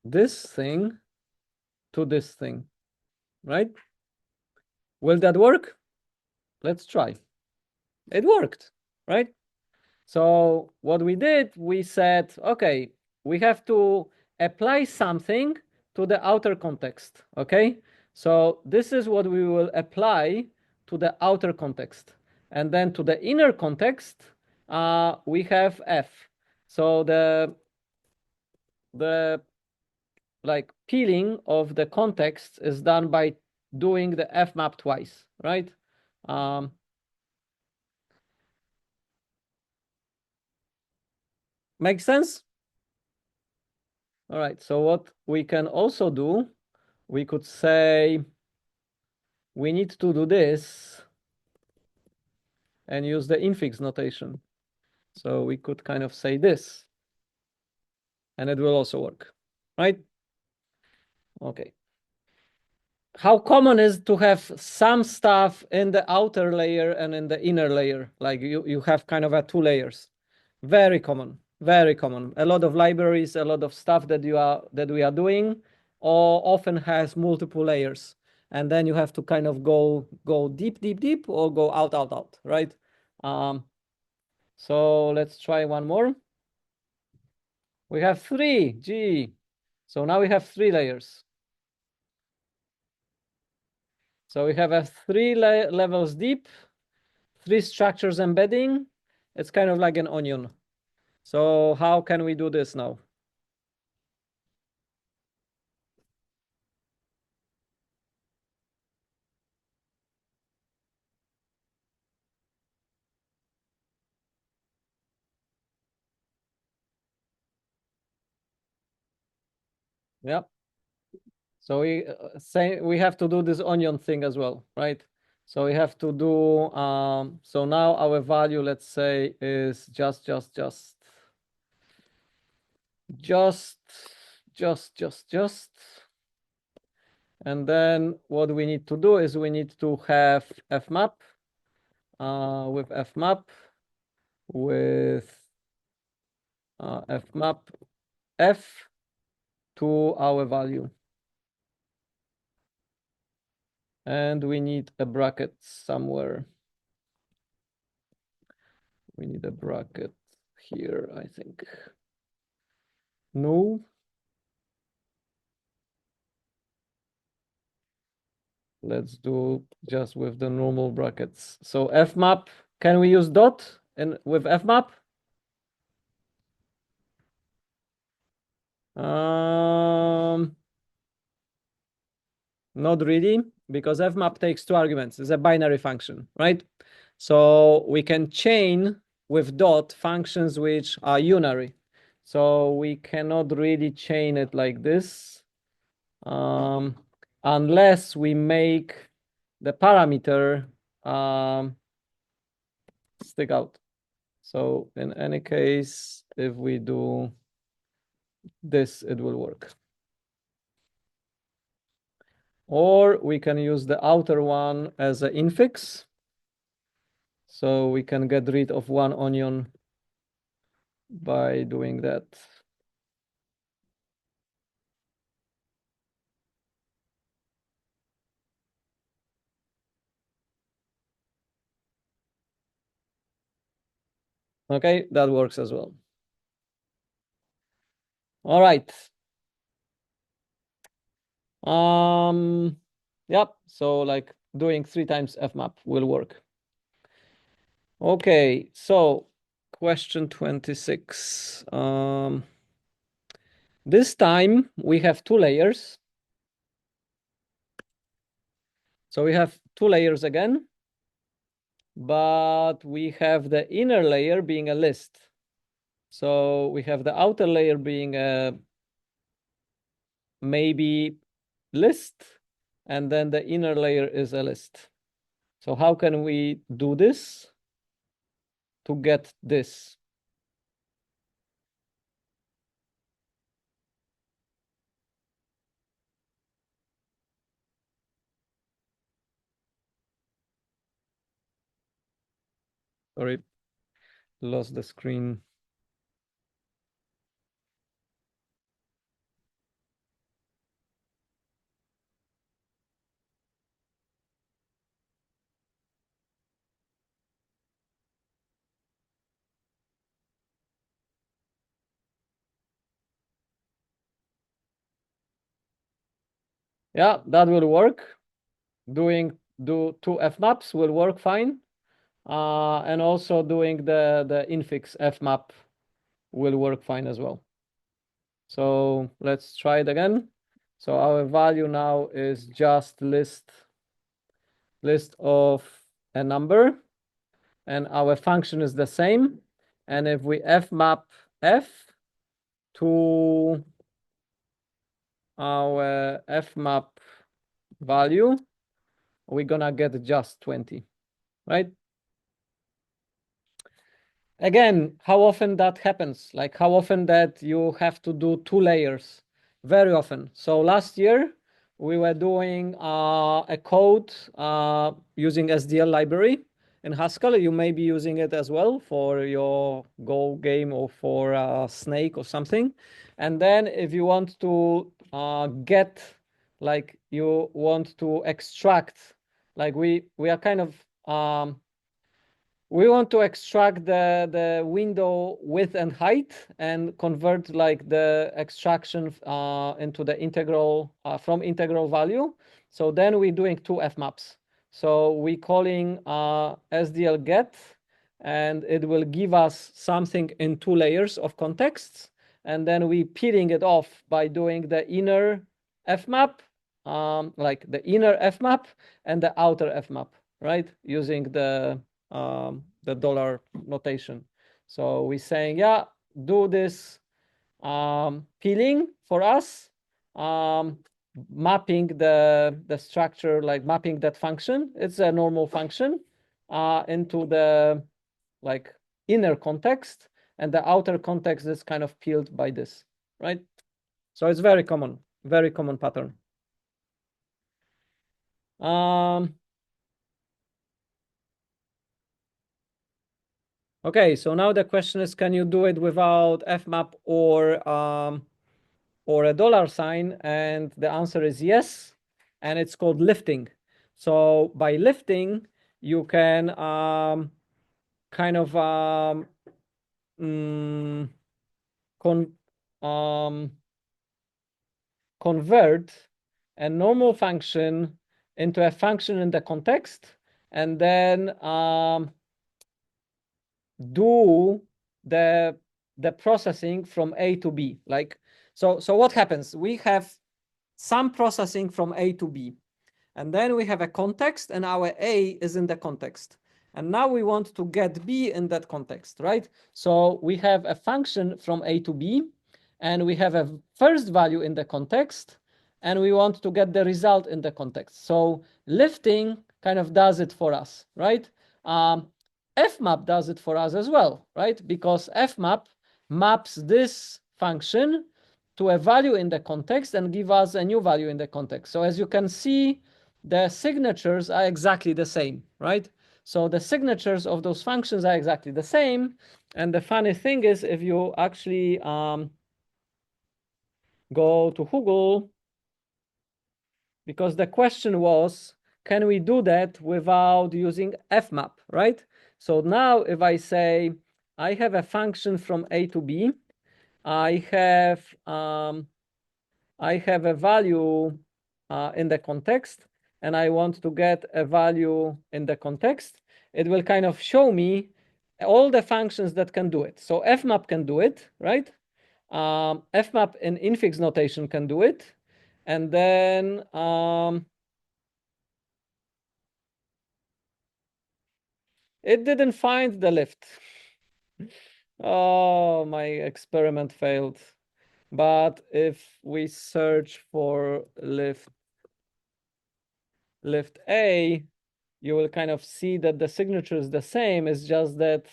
this thing to this thing, right? Will that work? Let's try. It worked, right? So what we did, we said, okay, we have to apply something to the outer context, okay? So this is what we will apply to the outer context. And then to the inner context, we have f. So the like peeling of the context is done by doing the fmap twice, right? Makes sense? All right, so what we can also do, we could say we need to do this and use the infix notation. So we could kind of say this, and it will also work, right? Okay. How common is to have some stuff in the outer layer and in the inner layer? Like you have kind of 2 layers. Very common, very common. A lot of libraries, a lot of stuff that we are doing, or often has multiple layers. And then you have to kind of go deep, deep, deep, or go out, out, out, right? So let's try one more. We have 3, gee. So now we have 3 layers. So we have 3 levels deep, 3 structures embedding. It's kind of like an onion. So how can we do this now? Yeah. So we say we have to do this onion thing as well, right? So we have to do, so now our value, let's say, is just, and then what we need to do is we need to have fmap, with fmap, with fmap f to our value. And we need a bracket somewhere. We need a bracket here, I think. No. Let's do just with the normal brackets. So fmap, can we use dot with fmap? Not really, because fmap takes 2 arguments. It's a binary function, right? So we can chain with dot functions which are unary. So we cannot really chain it like this, unless we make the parameter stick out. So in any case, if we do this, it will work. Or we can use the outer one as an infix. So we can get rid of 1 onion by doing that. Okay, that works as well. All right. Yep, so like doing 3 times fmap will work. Okay, so question 26. This time we have 2 layers. So we have 2 layers again, but we have the inner layer being a list. So we have the outer layer being a maybe list, and then the inner layer is a list. So how can we do this? to get this. Sorry, lost the screen. Yeah, that will work. Do two fmaps will work fine. And also doing the infix fmap will work fine as well. So let's try it again. So our value now is just list of a number, and our function is the same. And if we fmap f to our fmap value, we're gonna get just 20, right? Again, how often that happens? Like how often that you have to do two layers? Very often. So last year we were doing a code using SDL library in Haskell. You may be using it as well for your Go game or for Snake or something. And then if you want to get, like you want to extract, like we are kind of we want to extract the window width and height and convert like the extraction into the integral from integral value. So then we're doing two fmaps. So we calling SDL get, and it will give us something in two layers of contexts. And then we peeling it off by doing the inner fmap, like the inner fmap and the outer fmap, right? Using the dollar notation. So we're saying, yeah, do this peeling for us, mapping the structure, like mapping that function. It's a normal function into the like inner context, and the outer context is kind of peeled by this, right? So it's very common pattern. Okay, so now the question is, can you do it without fmap or a dollar sign? And the answer is yes, and it's called lifting. So by lifting, you can kind of con convert a normal function into a function in the context, and then do the processing from A to B. Like so what happens? We have some processing from A to B, and then we have a context, and our A is in the context. And now we want to get B in that context, right? So we have a function from A to B, and we have a first value in the context, and we want to get the result in the context. So lifting kind of does it for us, right? Fmap does it for us as well, right? Because fmap maps this function to a value in the context and give us a new value in the context. So as you can see, the signatures are exactly the same, right? So the signatures of those functions are exactly the same. And the funny thing is, if you actually go to Google, because the question was, can we do that without using fmap, right? So now if I say I have a function from A to B, I have a value in the context, and I want to get a value in the context, it will kind of show me all the functions that can do it. So fmap can do it, right? Fmap in infix notation can do it. And then it didn't find the lift. Oh, my experiment failed. But if we search for lift A, you will kind of see that the signature is the same. It's just that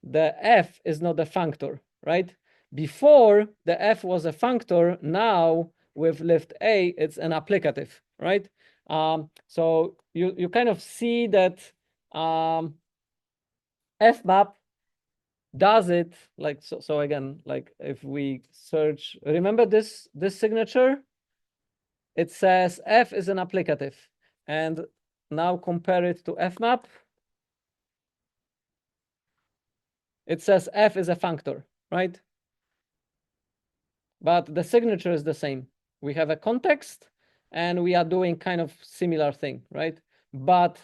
the f is not a functor, right? Before the f was a functor, now with lift a, it's an applicative, right? So you kind of see that fmap does it like so. So again, like if we search, remember this signature? It says f is an applicative, and now compare it to fmap. It says f is a functor, right? But the signature is the same. We have a context and we are doing kind of similar thing, right? But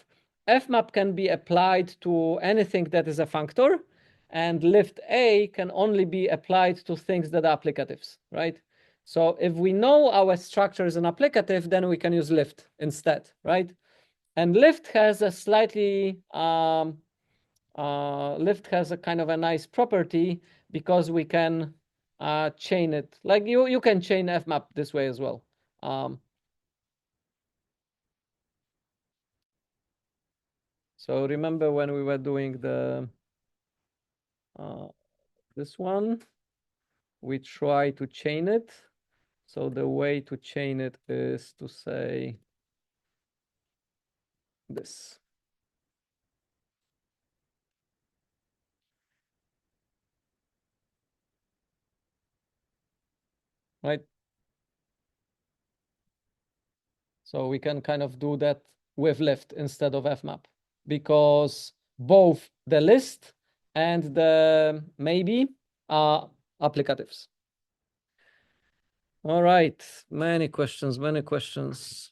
fmap can be applied to anything that is a functor, and lift a can only be applied to things that are applicatives, right? So if we know our structure is an applicative, then we can use lift instead, right? And lift has a slightly lift has a kind of a nice property because we can chain it. Like you can chain fmap this way as well. So remember when we were doing the this one, we try to chain it. So the way to chain it is to say this. Right? So we can kind of do that with lift instead of fmap, because both the list and the maybe are applicatives. All right, many questions, many questions.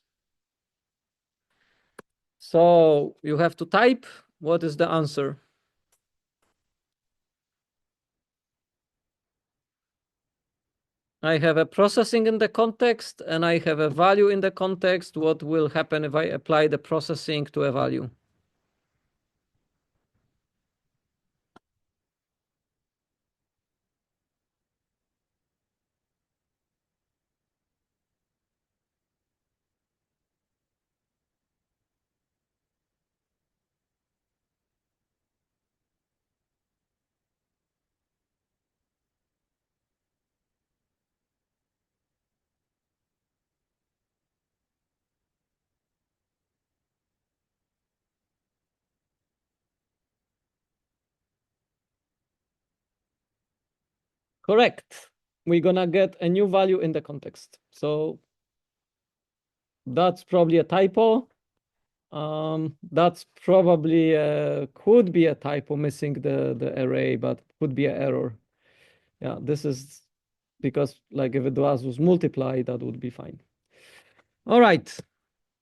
So you have to type, what is the answer? I have a processing in the context and I have a value in the context. What will happen if I apply the processing to a value? Correct. We're gonna get a new value in the context. So that's probably a typo. That's probably could be a typo missing the array, but could be an error. Yeah, this is because like if it was multiply, that would be fine. All right,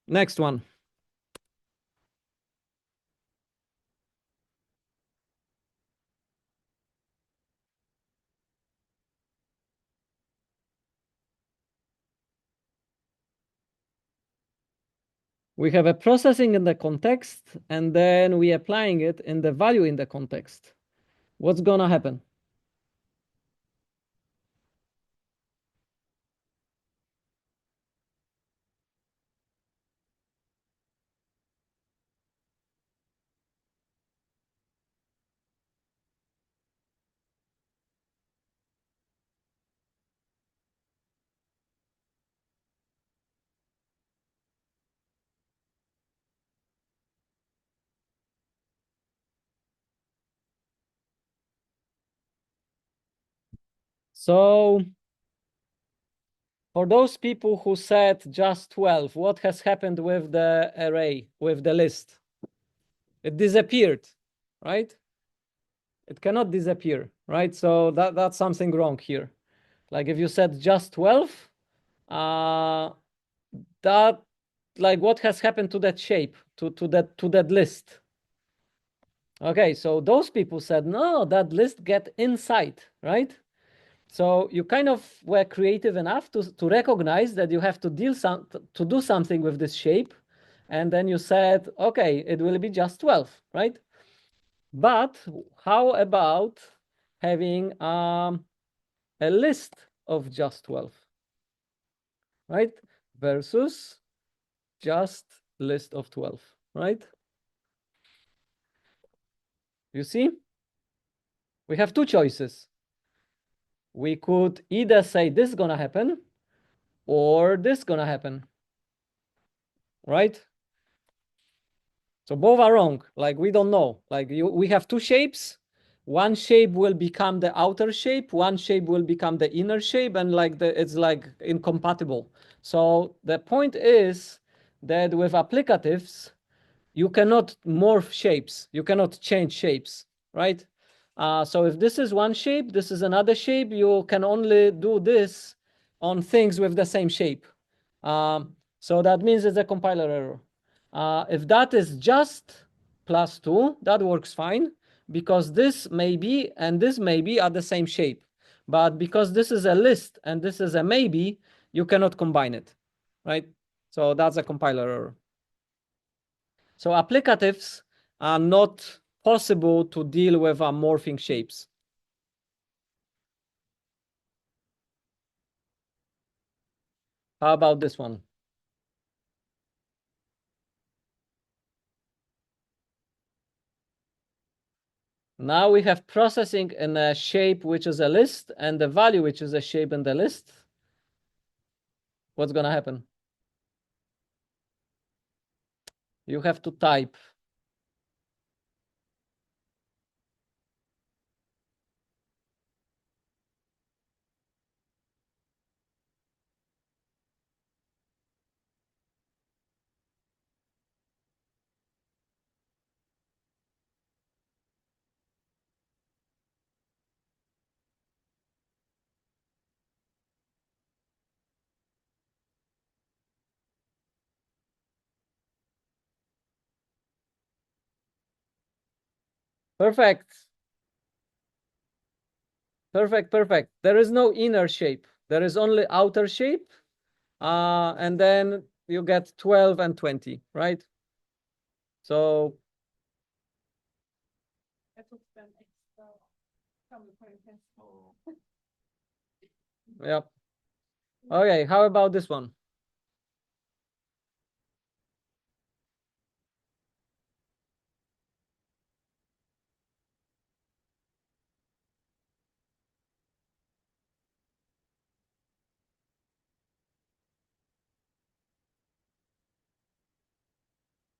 next one. We have a processing in the context, and then we applying it in the value in the context. What's gonna happen? So for those people who said just 12, what has happened with the array, with the list? It disappeared, right? It cannot disappear, right? So that's something wrong here. Like if you said just 12, that like what has happened to that shape, to that list? Okay, so those people said, no, that list get inside, right? So you kind of were creative enough to recognize that you have to do something with this shape. And then you said, okay, it will be just 12, right? But how about having a list of just 12, right? Versus just list of 12, right? You see? We have two choices. We could either say this is gonna happen or this is gonna happen, right? So both are wrong. Like we don't know. Like we have two shapes. One shape will become the outer shape. One shape will become the inner shape, and like it's like incompatible. So the point is that with applicatives, you cannot morph shapes. You cannot change shapes, right? So if this is one shape, this is another shape, you can only do this on things with the same shape. So that means it's a compiler error. If that is just +2, that works fine because this maybe and this maybe are the same shape. But because this is a list and this is a maybe, you cannot combine it, right? So that's a compiler error. So applicatives are not possible to deal with morphing shapes. How about this one? Now we have processing in a shape which is a list and the value which is a shape in the list. What's going to happen? You have to type. Perfect. Perfect, perfect. There is no inner shape. There is only outer shape. And then you get 12 and 20, right? So yeah. Okay, how about this one?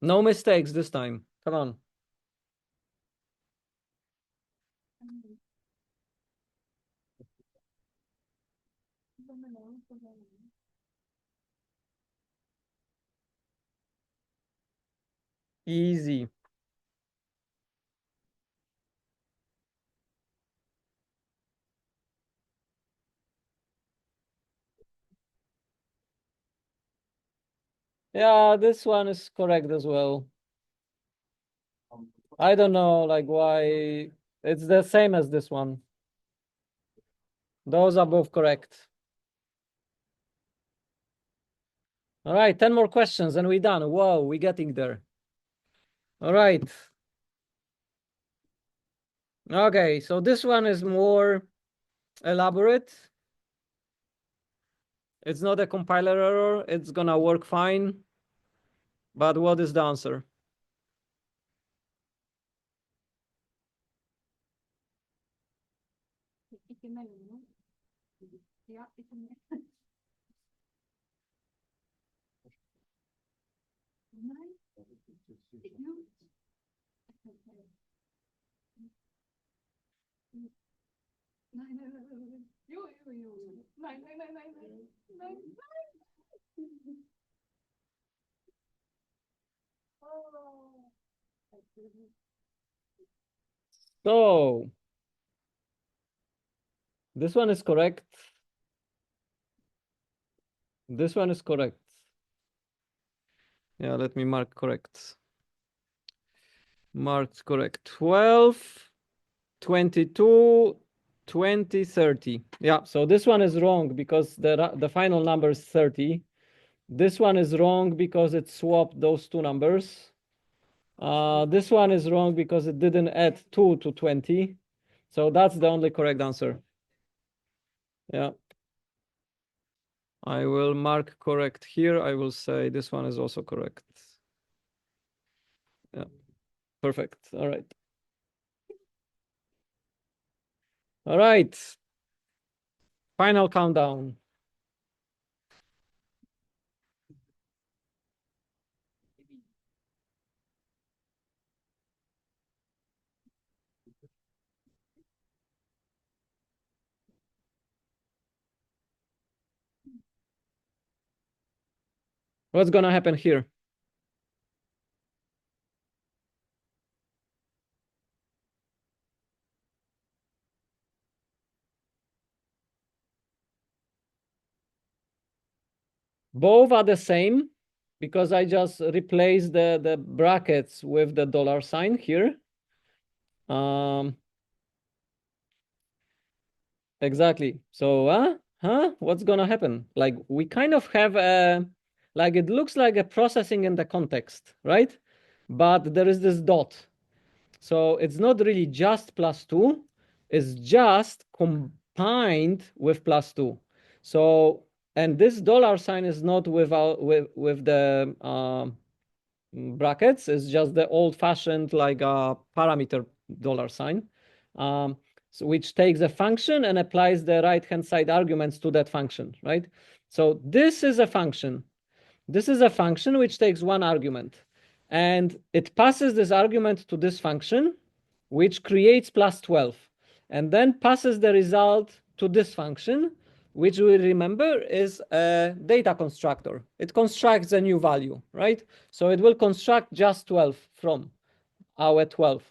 No mistakes this time. Come on. Easy. Yeah, this one is correct as well. I don't know like why it's the same as this one. Those are both correct. All right, 10 more questions and we're done. Whoa, we're getting there. All right. Okay, so this one is more elaborate. It's not a compiler error. It's gonna work fine. But what is the answer? So this one is correct. This one is correct. Yeah, let me mark correct. Marked correct. 12, 22, 20, 30. Yeah, so this one is wrong because the final number is 30. This one is wrong because it swapped those two numbers. This one is wrong because it didn't add 2 to 20. So that's the only correct answer. Yeah. I will mark correct here. I will say this one is also correct. Yeah. Perfect. All right. All right. Final countdown. What's gonna happen here? Both are the same because I just replaced the brackets with the dollar sign here. Exactly. So, what's gonna happen? Like we kind of have a, like it looks like a processing in the context, right? But there is this dot. So it's not really just +2, it's just combined with +2. So, and this dollar sign is not without with the brackets, it's just the old-fashioned like a parameter dollar sign, so which takes a function and applies the right-hand side arguments to that function, right? So this is a function. This is a function which takes one argument, and it passes this argument to this function, which creates +12, and then passes the result to this function, which we remember is a data constructor. It constructs a new value, right? So it will construct just 12 from our 12.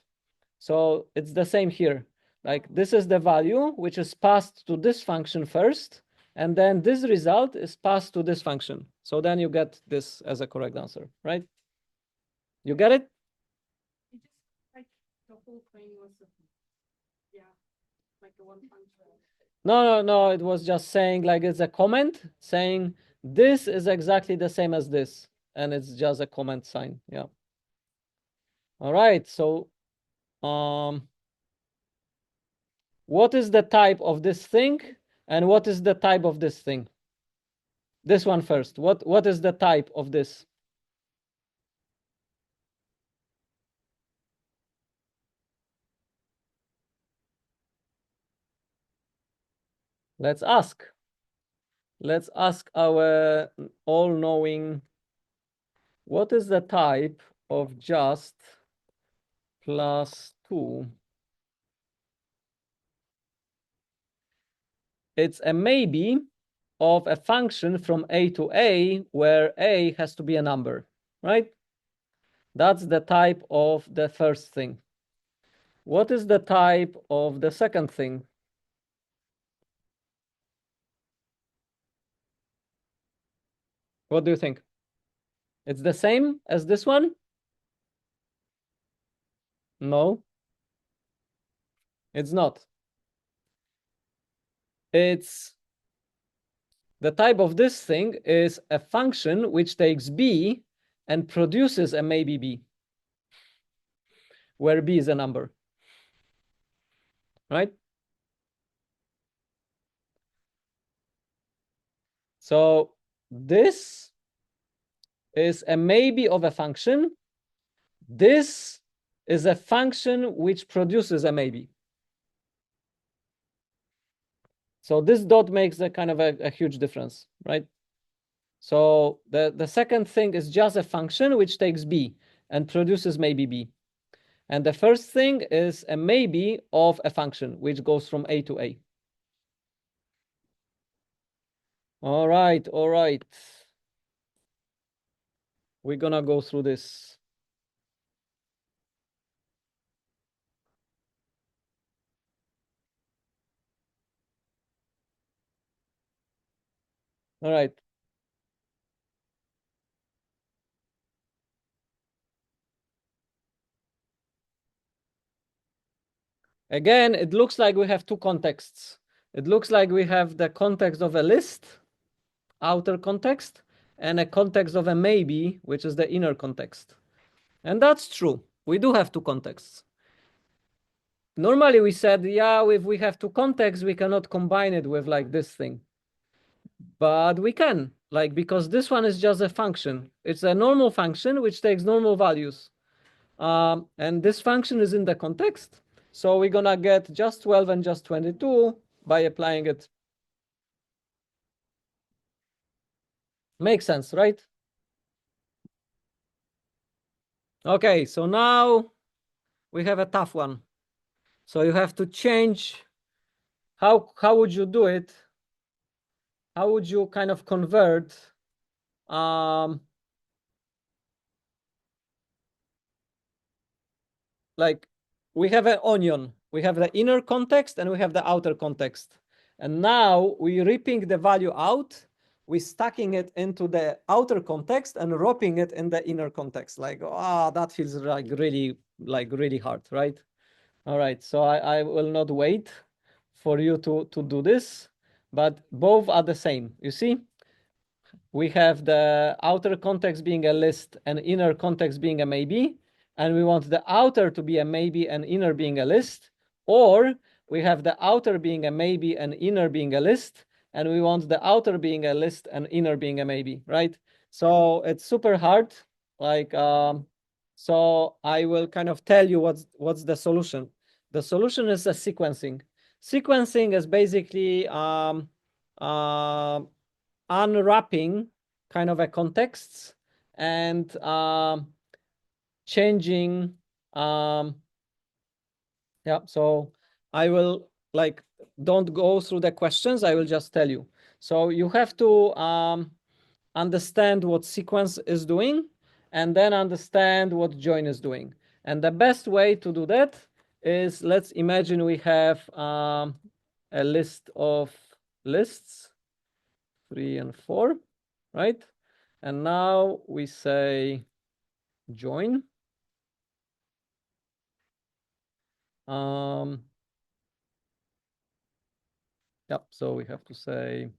So it's the same here. Like this is the value which is passed to this function first, and then this result is passed to this function. So then you get this as a correct answer, right? You get it?
It just like the whole thing was, yeah, like the one function.
No. It was just saying like it's a comment saying this is exactly the same as this, and it's just a comment sign. Yeah. All right. So, what is the type of this thing, and what is the type of this thing? This one first. What is the type of this? Let's ask. Let's ask our all-knowing, what is the type of just +2? It's a maybe of a function from a to a, where a has to be a number, right? That's the type of the first thing. What is the type of the second thing? What do you think? It's the same as this one? No, it's not. It's the type of this thing is a function which takes b and produces a maybe b, where b is a number, right? So this is a maybe of a function. This is a function which produces a maybe. So this dot makes a kind of a huge difference, right? So the second thing is just a function which takes b and produces maybe b. And the first thing is a maybe of a function which goes from a to a. All right. We're gonna go through this. All right. Again, it looks like we have two contexts. It looks like we have the context of a list, outer context, and a context of a maybe, which is the inner context. And that's true. We do have two contexts. Normally we said, yeah, if we have two contexts, we cannot combine it with like this thing. But we can, like, because this one is just a function. It's a normal function which takes normal values. And this function is in the context. So we're gonna get just 12 and just 22 by applying it. Makes sense, right? Okay, so now we have a tough one. So you have to change. How would you do it? How would you kind of convert like we have an onion, we have the inner context and we have the outer context. And now we're ripping the value out, we're stacking it into the outer context and wrapping it in the inner context. Like, that feels like really hard, right? All right, so I will not wait for you to do this, but both are the same. You see? We have the outer context being a list and inner context being a maybe, and we want the outer to be a maybe and inner being a list, or we have the outer being a maybe and inner being a list, and we want the outer being a list and inner being a maybe, right? So it's super hard. Like, so I will kind of tell you what's the solution. The solution is a sequencing. Sequencing is basically unwrapping kind of a contexts and changing. Yeah, so I will like don't go through the questions. I will just tell you. So you have to understand what sequence is doing and then understand what join is doing. And the best way to do that is, let's imagine we have a list of lists, 3 and 4, right? And now we say join. Yep, so we have to say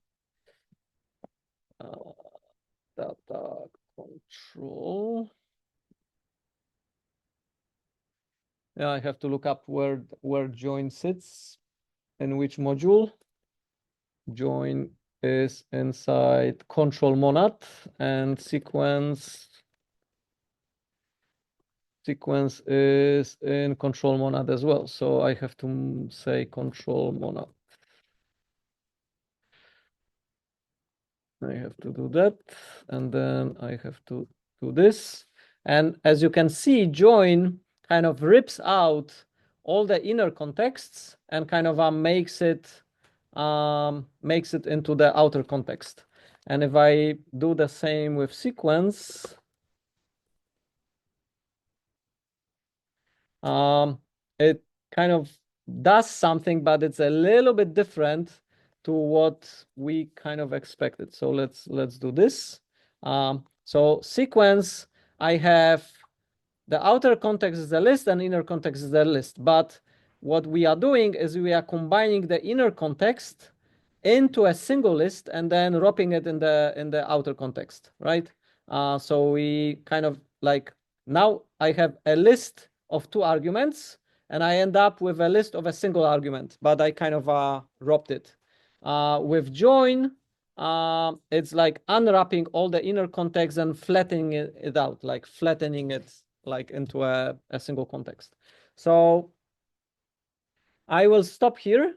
data control. Yeah, I have to look up where join sits, in which module. Join is inside control monad, and sequence is in control monad as well. So I have to say control monad. I have to do that, and then I have to do this. And as you can see, join kind of rips out all the inner contexts and kind of makes it into the outer context. And if I do the same with sequence, it kind of does something, but it's a little bit different to what we kind of expected. So let's do this. So sequence, I have the outer context is the list and inner context is the list. But what we are doing is we are combining the inner context into a single list and then wrapping it in the outer context, right? So we kind of like, now I have a list of 2 arguments and I end up with a list of a single argument, but I kind of wrapped it. With join, it's like unwrapping all the inner context and flattening it out, like flattening it like into a single context. So I will stop here.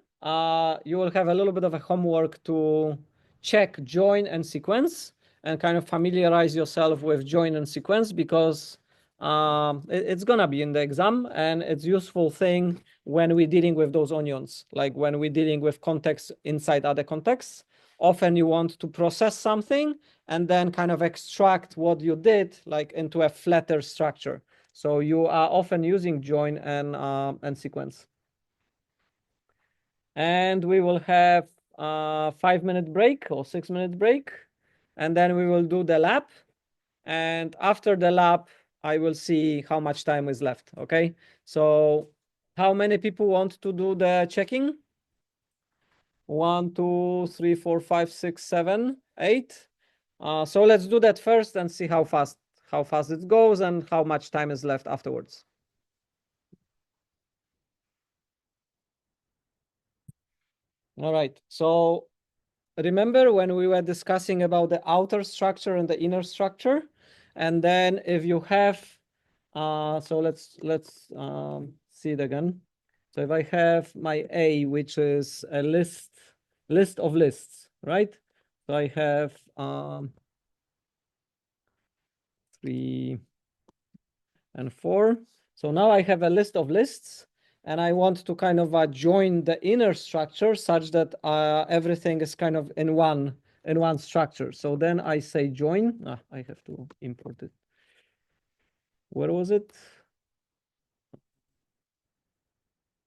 You will have a little bit of a homework to check join and sequence and kind of familiarize yourself with join and sequence, because it's gonna be in the exam and it's useful thing when we're dealing with those onions, like when we're dealing with context inside other contexts. Often you want to process something and then kind of extract what you did like into a flatter structure. So you are often using join and sequence. And we will have a 5-minute break or 6-minute break, and then we will do the lab. And after the lab, I will see how much time is left. Okay, so how many people want to do the checking? 1, 2, 3, 4, 5, 6, 7, 8. So let's do that first and see how fast it goes and how much time is left afterwards. All right, so remember when we were discussing about the outer structure and the inner structure? And then if you have, so let's see it again. So if I have my A, which is a list of lists, right? So I have 3 and 4. So now I have a list of lists, and I want to kind of join the inner structure such that everything is kind of in one structure. So then I say join. I have to import it. Where was it?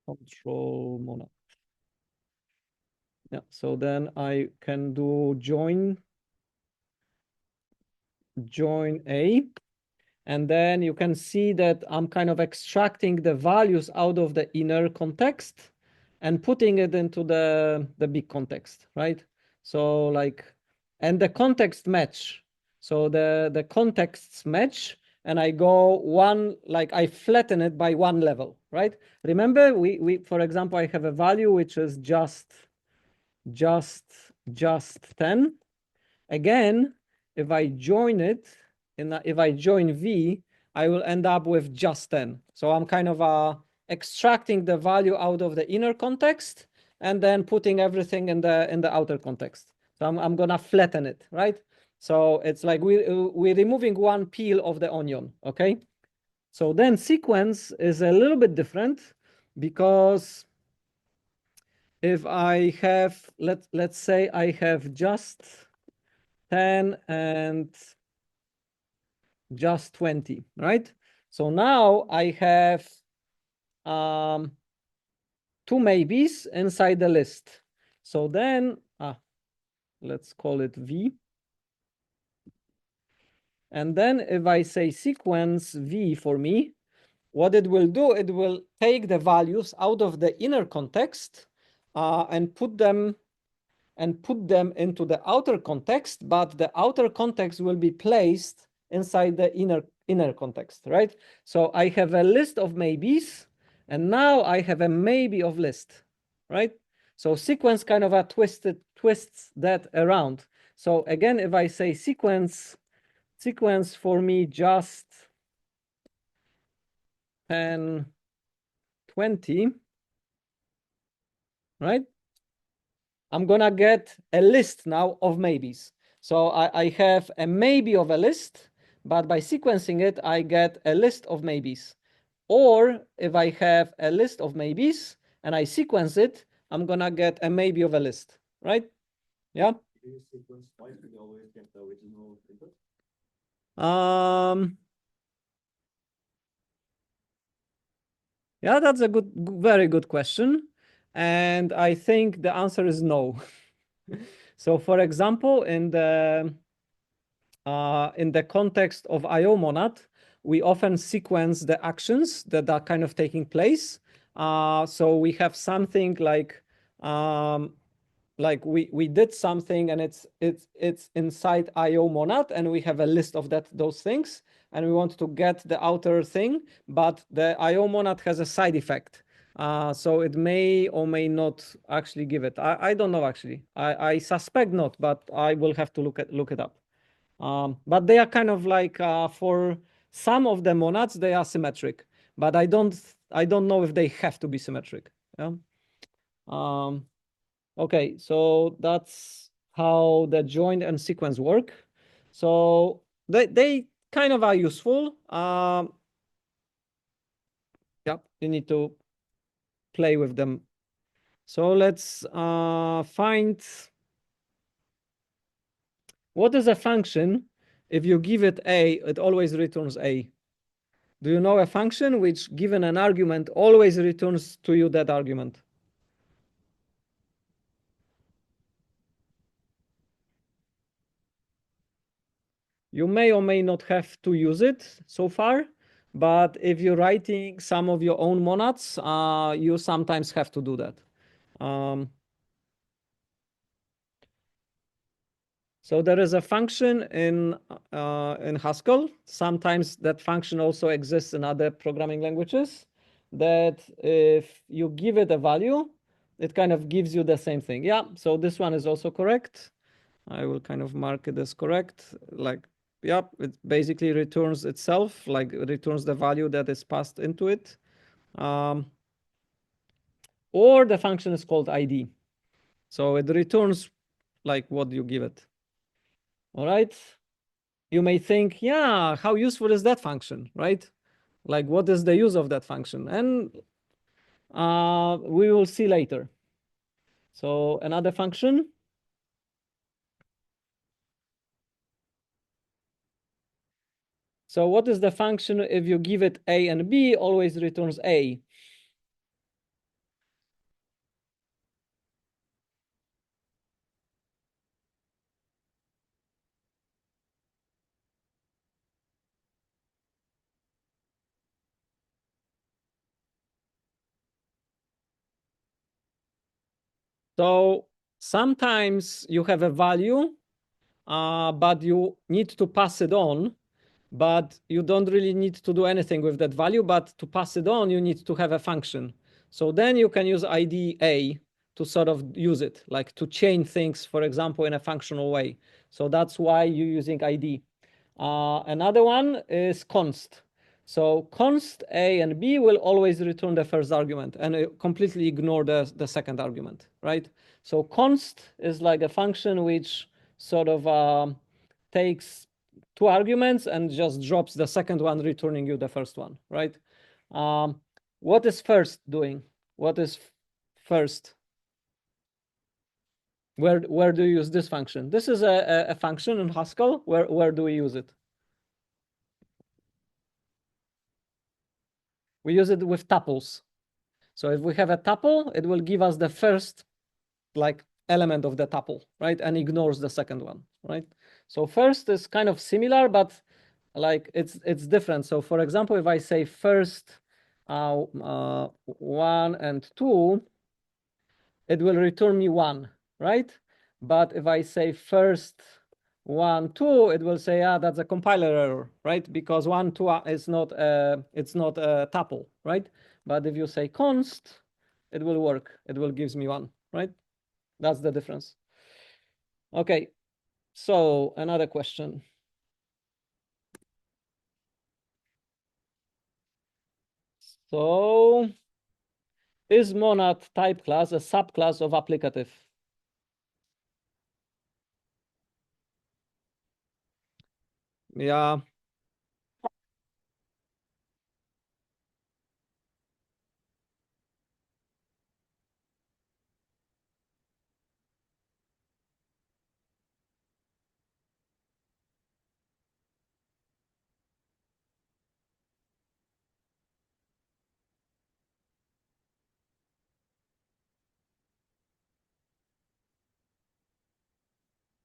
Control monad. Yeah, so then I can do join A, and then you can see that I'm kind of extracting the values out of the inner context and putting it into the big context, right? So like, and the context match. So the contexts match, and I go one, like I flatten it by one level, right? Remember, we for example, I have a value which is just 10. Again, if I join it, if I join V, I will end up with just 10. So I'm kind of extracting the value out of the inner context and then putting everything in the outer context. So I'm gonna flatten it, right? So it's like we're removing one peel of the onion, okay? So then sequence is a little bit different because if I have, let's say I have just 10 and just 20, right? So now I have 2 maybes inside the list. So then, let's call it V. And then if I say sequence V for me, what it will do, it will take the values out of the inner context and put them into the outer context, but the outer context will be placed inside the inner context, right? So I have a list of maybes, and now I have a maybe of list, right? So sequence kind of twists that around. So again, if I say sequence for me just 10, 20, right? I'm gonna get a list now of maybes. So I have a maybe of a list, but by sequencing it, I get a list of maybes. Or if I have a list of maybes and I sequence it, I'm gonna get a maybe of a list, right? Yeah.
Do you sequence twice? You always get the original input?
Yeah, that's a very good question. And I think the answer is no. So for example, in the context of IO monad, we often sequence the actions that are kind of taking place. So we have something like we did something and it's inside IO monad, and we have a list of those things, and we want to get the outer thing, but the IO monad has a side effect. So it may or may not actually give it. I don't know actually. I suspect not, but I will have to look it up. But they are kind of like for some of the monads they are symmetric, but I don't know if they have to be symmetric. Yeah. Okay, so that's how the join and sequence work. So they kind of are useful. Yeah, you need to play with them. So let's find what is a function. If you give it A, it always returns A. Do you know a function which, given an argument, always returns to you that argument? You may or may not have to use it so far, but if you're writing some of your own monads, you sometimes have to do that. So there is a function in Haskell. Sometimes that function also exists in other programming languages, that if you give it a value, it kind of gives you the same thing. Yeah, so this one is also correct. I will kind of mark it as correct. Like, yeah, it basically returns itself, like returns the value that is passed into it. or the function is called ID. So it returns like what you give it. All right. You may think, yeah, how useful is that function, right? Like, what is the use of that function? And we will see later. So another function. So what is the function if you give it A and B, always returns A? So sometimes you have a value, but you need to pass it on, but you don't really need to do anything with that value, but to pass it on, you need to have a function. So then you can use ID A to sort of use it, like to chain things, for example, in a functional way. So that's why you're using ID. Another one is const. So const A and B will always return the first argument and completely ignore the second argument, right? So const is like a function which sort of takes two arguments and just drops the second one, returning you the first one, right? What is first doing? What is first? Where do you use this function? This is a function in Haskell. Where do we use it? We use it with tuples. So if we have a tuple, it will give us the first like element of the tuple, right? And ignores the second one, right? So first is kind of similar, but like it's different. So for example, if I say first 1 and 2, it will return me 1, right? But if I say first 1, 2, it will say, that's a compiler error, right? Because 1, 2 is not it's not a tuple, right? But if you say const, it will work. It will gives me 1, right? That's the difference. Okay, so another question. So is monad type class a subclass of applicative? Yeah.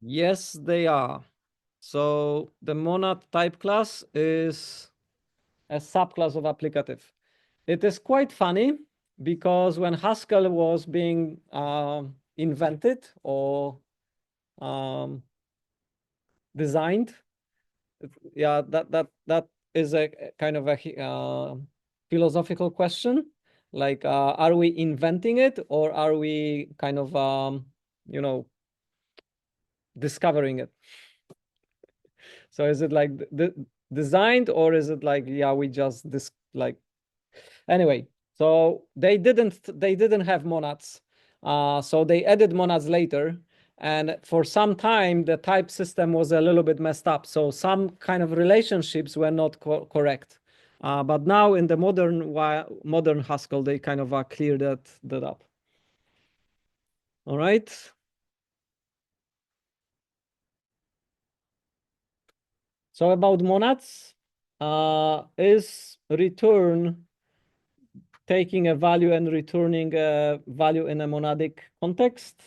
Yes, they are. So the monad type class is a subclass of applicative. It is quite funny because when Haskell was being invented or designed, yeah, that is a kind of a philosophical question. Like, are we inventing it or are we kind of discovering it? So is it like designed or is it like, yeah, we just anyway, so they didn't have monads. So they added monads later. And for some time, the type system was a little bit messed up. So some kind of relationships were not correct. But now in the modern Haskell, they kind of cleared that up. All right. So about monads, is return taking a value and returning a value in a monadic context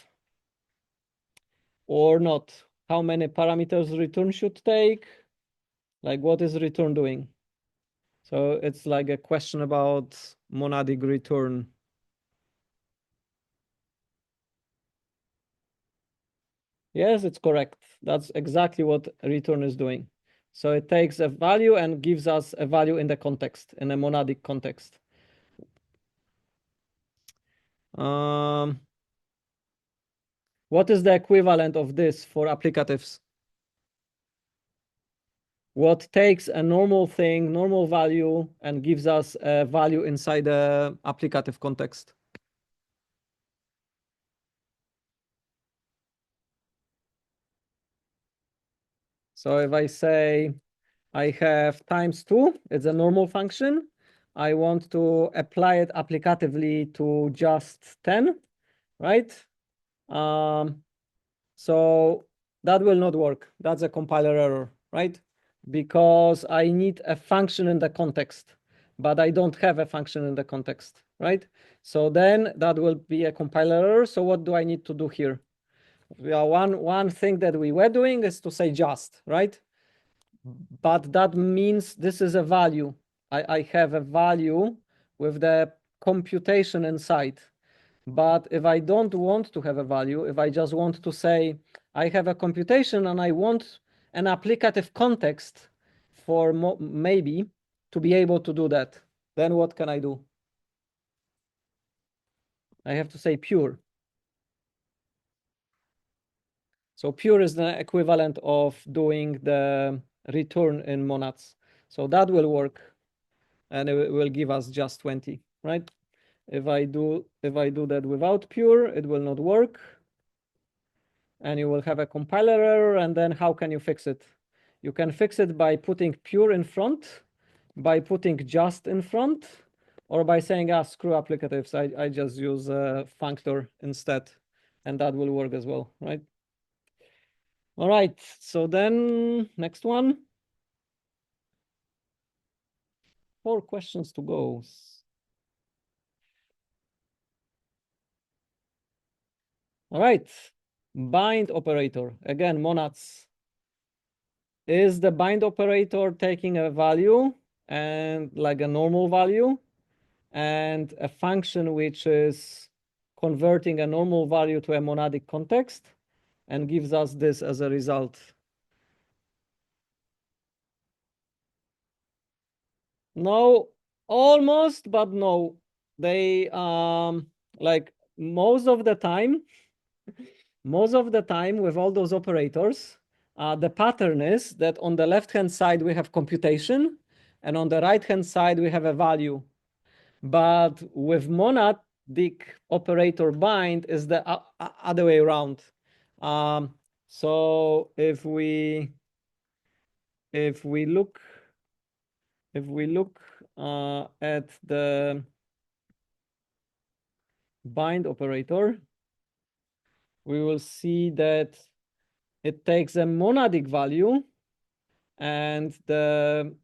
or not? How many parameters return should take? Like, what is return doing? So it's like a question about monadic return. Yes, it's correct. That's exactly what return is doing. So it takes a value and gives us a value in the context, in a monadic context. What is the equivalent of this for applicatives? What takes a normal thing, normal value, and gives us a value inside the applicative context? So if I say I have times 2, it's a normal function. I want to apply it applicatively to just 10, right? So that will not work. That's a compiler error, right? Because I need a function in the context, but I don't have a function in the context, right? So then that will be a compiler error. So what do I need to do here? One thing that we were doing is to say just, right? But that means this is a value. I have a value with the computation inside. But if I don't want to have a value, if I just want to say, I have a computation and I want an applicative context for maybe to be able to do that, then what can I do? I have to say pure. So pure is the equivalent of doing the return in monads. So that will work and it will give us just 20, right? If I do that without pure, it will not work. And you will have a compiler error. And then how can you fix it? You can fix it by putting pure in front, by putting just in front, or by saying, screw applicatives. I just use a functor instead. And that will work as well, right? All right, so then next one. 4 questions to go. All right, bind operator. Again, monads. Is the bind operator taking a value and like a normal value and a function which is converting a normal value to a monadic context and gives us this as a result? No, almost, but no. They like most of the time with all those operators, the pattern is that on the left-hand side, we have computation, and on the right-hand side, we have a value. But with monadic operator bind is the other way around. So if we look at the bind operator, we will see that it takes a monadic value and the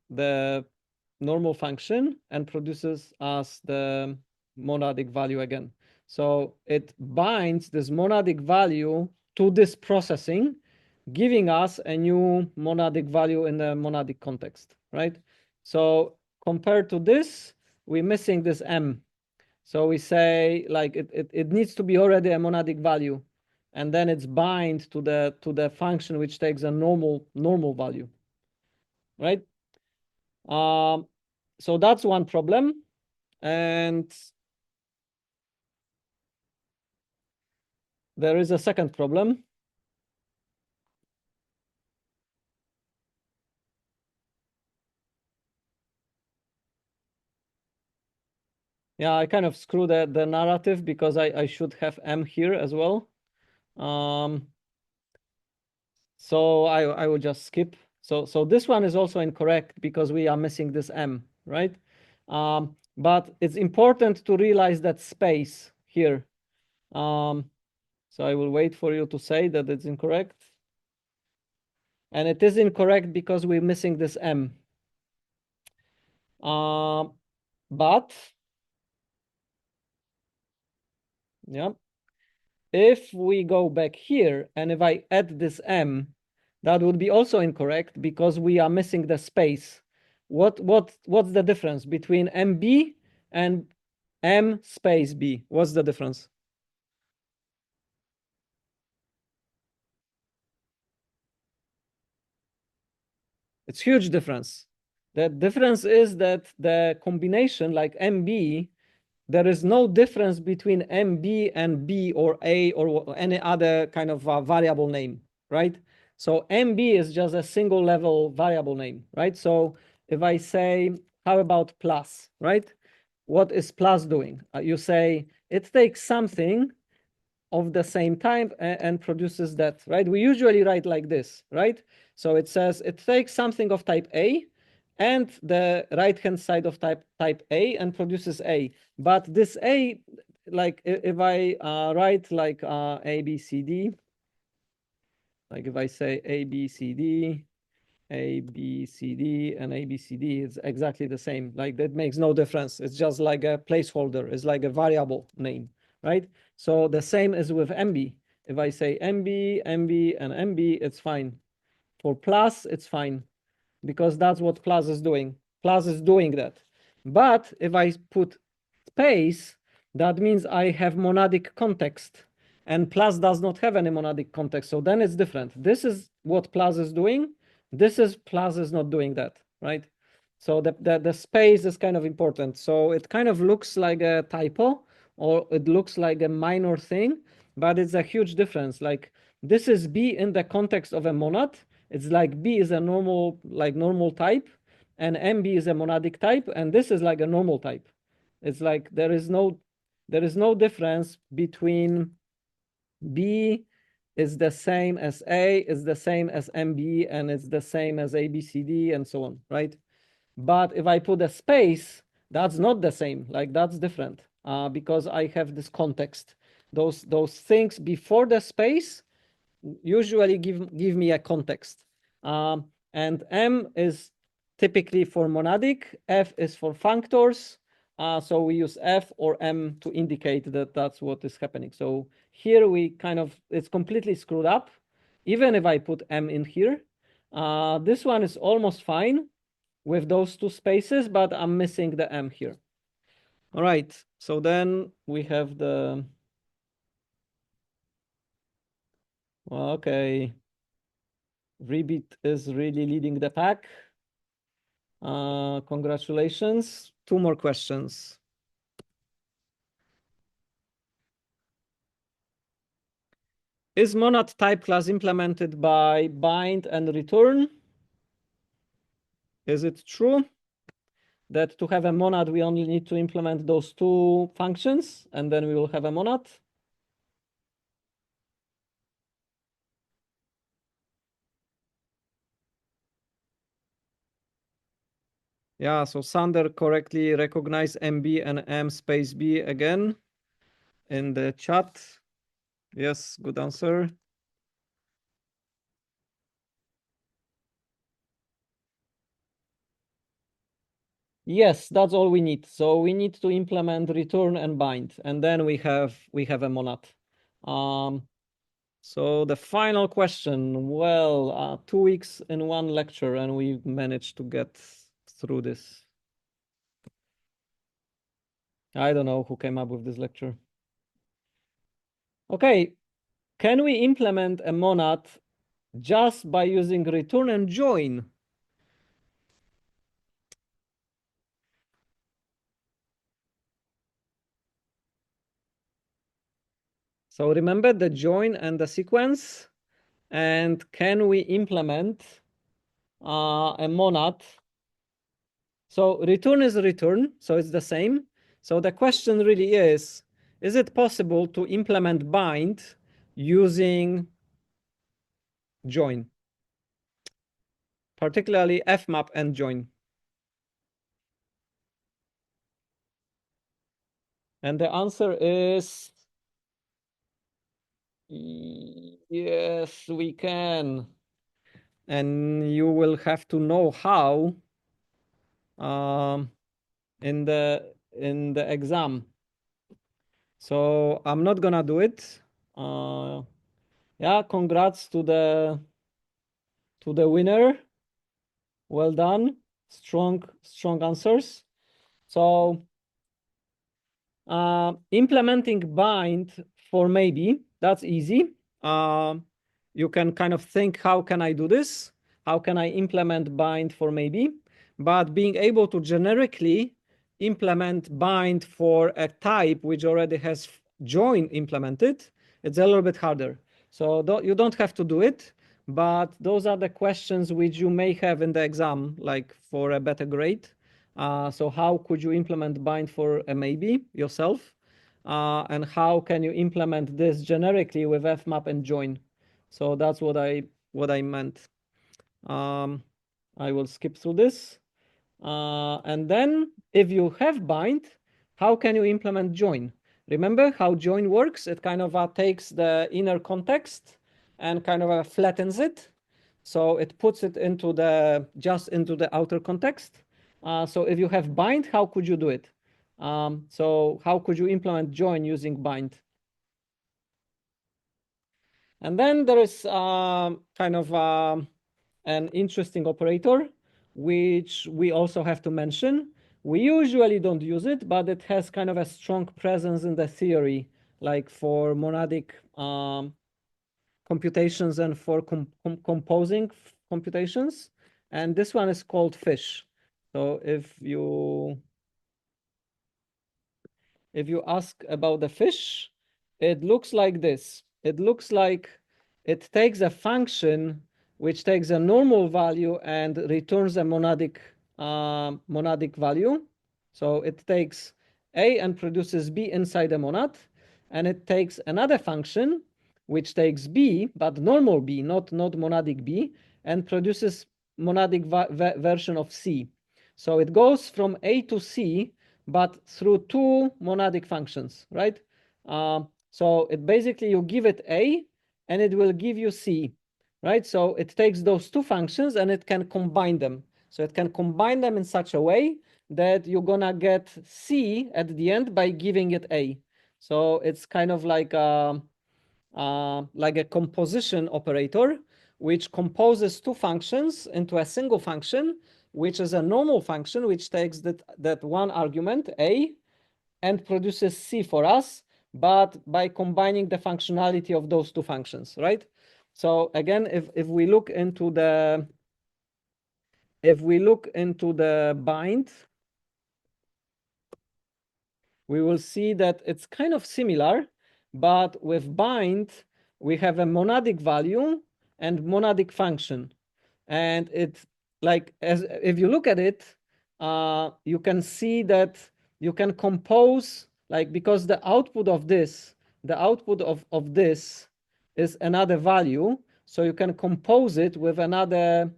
normal function and produces us the monadic value again. So it binds this monadic value to this processing, giving us a new monadic value in the monadic context, right? So compared to this, we're missing this M. So we say like it needs to be already a monadic value, and then it's bind to the function which takes a normal value, right? So that's one problem, and there is a second problem. Yeah, I kind of screw the narrative because I should have M here as well. So I will just skip. So this one is also incorrect because we are missing this M, right? But it's important to realize that space here. So I will wait for you to say that it's incorrect. And it is incorrect because we're missing this M. But yeah, if we go back here and if I add this M, that would be also incorrect because we are missing the space. What's the difference between MB and M space B? What's the difference? It's huge difference. The difference is that the combination like MB, there is no difference between MB and B or A or any other kind of variable name, right? So MB is just a single level variable name, right? So if I say, how about plus, right? What is plus doing? You say it takes something of the same type and produces that, right? We usually write like this, right? So it says it takes something of type A and the right-hand side of type A and produces A. But this A, like if I write like A, B, C, D, like if I say A, B, C, D, A, B, C, D, and A, B, C, D, it's exactly the same. Like that makes no difference. It's just like a placeholder. It's like a variable name, right? So the same as with MB. If I say MB, MB, and MB, it's fine. For plus, it's fine because that's what plus is doing. Plus is doing that. But if I put space, that means I have monadic context. And plus does not have any monadic context. So then it's different. This is what plus is doing. This is plus is not doing that, right? So the space is kind of important. So it kind of looks like a typo or it looks like a minor thing, but it's a huge difference. Like this is B in the context of a monad. It's like B is a normal type and MB is a monadic type. And this is like a normal type. It's like there is no difference between B is the same as A, is the same as MB, and it's the same as ABCD and so on, right? But if I put a space, that's not the same. Like that's different because I have this context. Those things before the space usually give me a context. And M is typically for monadic, F is for functors. So we use F or M to indicate that that's what is happening. So here we it's completely screwed up. Even if I put M in here, this one is almost fine with those two spaces, but I'm missing the M here. All right, so then we have the, okay. Rebit is really leading the pack. Congratulations. 2 more questions. Is monad type class implemented by bind and return? Is it true that to have a monad, we only need to implement those 2 functions and then we will have a monad? Yeah, so Sander correctly recognized MB and M space B again in the chat. Yes, good answer. Yes, that's all we need. So we need to implement return and bind, and then we have a monad. So the final question, well, 2 weeks in 1 lecture, and we managed to get through this. I don't know who came up with this lecture. Okay, can we implement a monad just by using return and join? So remember the join and the sequence, and can we implement a monad? So return is return, so it's the same. So the question really is it possible to implement bind using join, particularly fmap and join? And the answer is yes, we can. And you will have to know how in the exam. So I'm not gonna do it. Yeah, congrats to the winner. Well done. Strong answers. So implementing bind for maybe, that's easy. You can kind of think, how can I do this? How can I implement bind for maybe? But being able to generically implement bind for a type which already has join implemented, it's a little bit harder. So you don't have to do it, but those are the questions which you may have in the exam, like for a better grade. So how could you implement bind for a maybe yourself? and how can you implement this generically with fmap and join. So that's what I meant. I will skip through this. And then if you have bind, how can you implement join? Remember how join works? It kind of takes the inner context and kind of flattens it. So it puts it into just into the outer context. So if you have bind, how could you do it? So how could you implement join using bind? And then there is kind of an interesting operator, which we also have to mention. We usually don't use it, but it has kind of a strong presence in the theory, like for monadic computations and for composing computations. And this one is called fish. So if you ask about the fish, it looks like this. It looks like it takes a function which takes a normal value and returns a monadic value. So it takes A and produces B inside a monad, and it takes another function which takes B, but normal B, not monadic B, and produces monadic version of C. So it goes from A to C, but through two monadic functions, right? So it basically, you give it A and it will give you C, right? So it takes those two functions and it can combine them. So it can combine them in such a way that you're gonna get C at the end by giving it A. So it's kind of like a composition operator, which composes two functions into a single function, which is a normal function, which takes that one argument, A, and produces C for us, but by combining the functionality of those two functions, right? So again, if we look into the bind, we will see that it's kind of similar, but with bind, we have a monadic value and monadic function. And it's like, if you look at it, you can see that you can compose, like, because the output of this is another value. So you can compose it with another,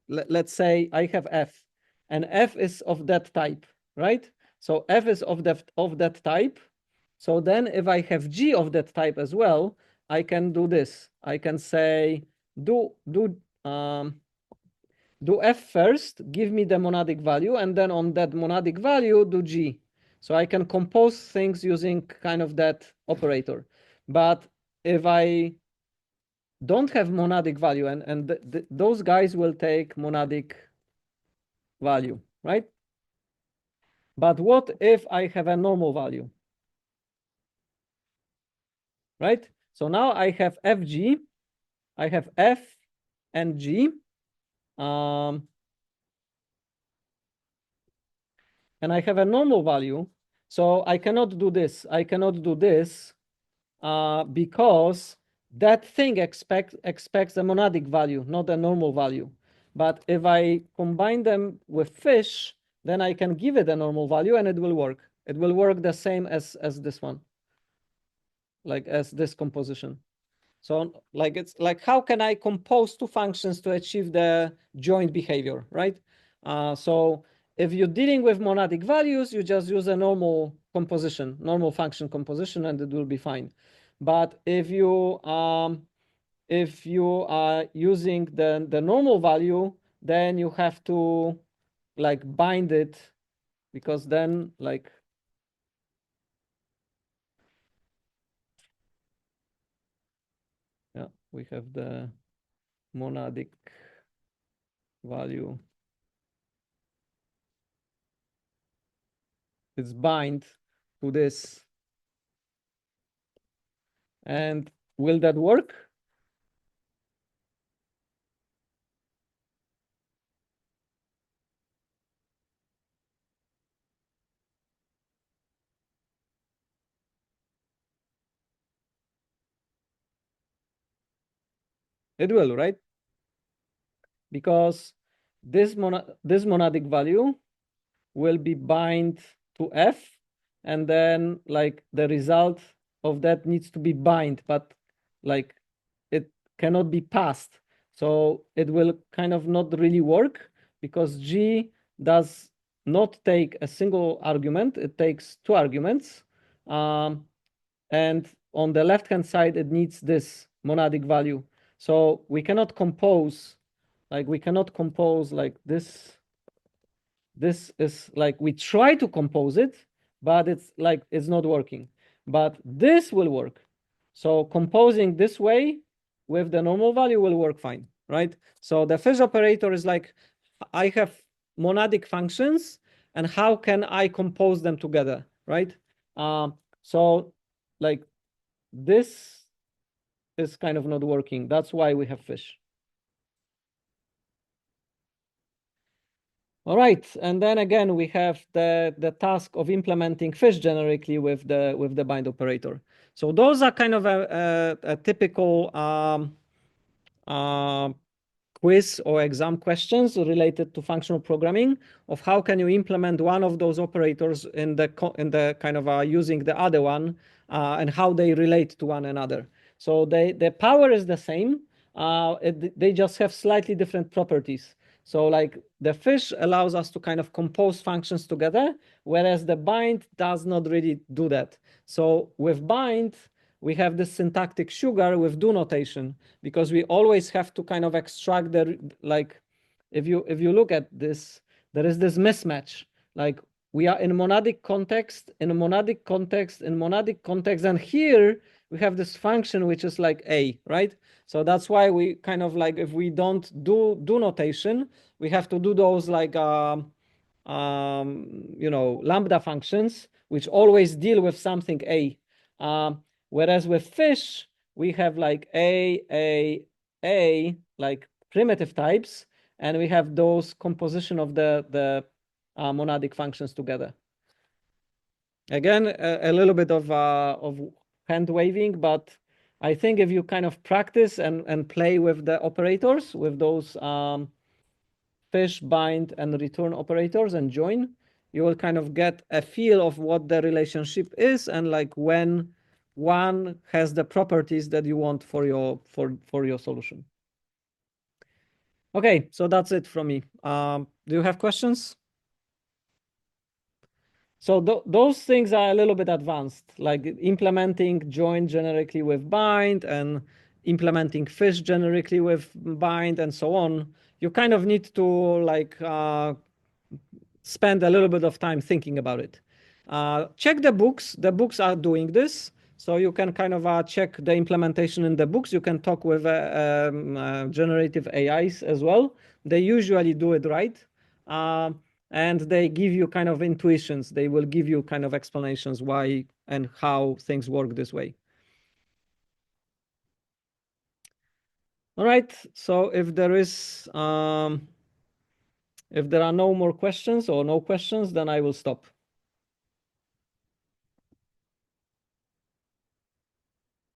let's say I have F, and F is of that type, right? So F is of that type. So then if I have G of that type as well, I can do this. I can say, do F first, give me the monadic value, and then on that monadic value, do G. So I can compose things using kind of that operator. But if I don't have monadic value, and those guys will take monadic value, right? But what if I have a normal value, right? So now I have FG, I have F and G, and I have a normal value. So I cannot do this. I cannot do this because that thing expects a monadic value, not a normal value. But if I combine them with fish, then I can give it a normal value and it will work. It will work the same as this one, like as this composition. So like, it's like, how can I compose two functions to achieve the joint behavior, right? So if you're dealing with monadic values, you just use a normal composition, normal function composition, and it will be fine. But if you are using the normal value, then you have to like bind it, because then like, yeah, we have the monadic value. It's bind to this. And will that work? It will, right? Because this monadic value will be bind to F, and then like the result of that needs to be bind, but like it cannot be passed. So it will kind of not really work because G does not take a single argument, it takes two arguments. And on the left-hand side, it needs this monadic value. So we cannot compose, like this. This is like, we try to compose it, but it's like, it's not working. But this will work. So composing this way with the normal value will work fine, right? So the fish operator is like, I have monadic functions, and how can I compose them together, right? So like this is kind of not working. That's why we have fish. All right, and then again we have the task of implementing fish generically with the bind operator. So those are kind of a typical quiz or exam questions related to functional programming of how can you implement one of those operators in the kind of using the other one, and how they relate to one another. So the power is the same. They just have slightly different properties. So like the fish allows us to kind of compose functions together, whereas the bind does not really do that. So with bind, we have this syntactic sugar with do notation, because we always have to kind of extract the, like, if you look at this, there is this mismatch. Like we are in a monadic context, in a monadic context, in monadic context, and here we have this function which is like A, right? So that's why we kind of like, if we don't do notation, we have to do those like lambda functions which always deal with something A. Whereas with fish, we have like A, like primitive types, and we have those composition of the monadic functions together. Again, a little bit of hand waving, but I think if you kind of practice and play with the operators, with those fish, bind, and return operators and join, you will kind of get a feel of what the relationship is, and like when one has the properties that you want for your solution. Okay, so that's it from me. Do you have questions? So those things are a little bit advanced, like implementing join generically with bind and implementing fish generically with bind and so on. You kind of need to like spend a little bit of time thinking about it. Check the books. The books are doing this. So you can kind of check the implementation in the books. You can talk with generative AIs as well. They usually do it right. And they give you kind of intuitions. They will give you kind of explanations why and how things work this way. All right. So if there are no more questions or no questions, then I will stop.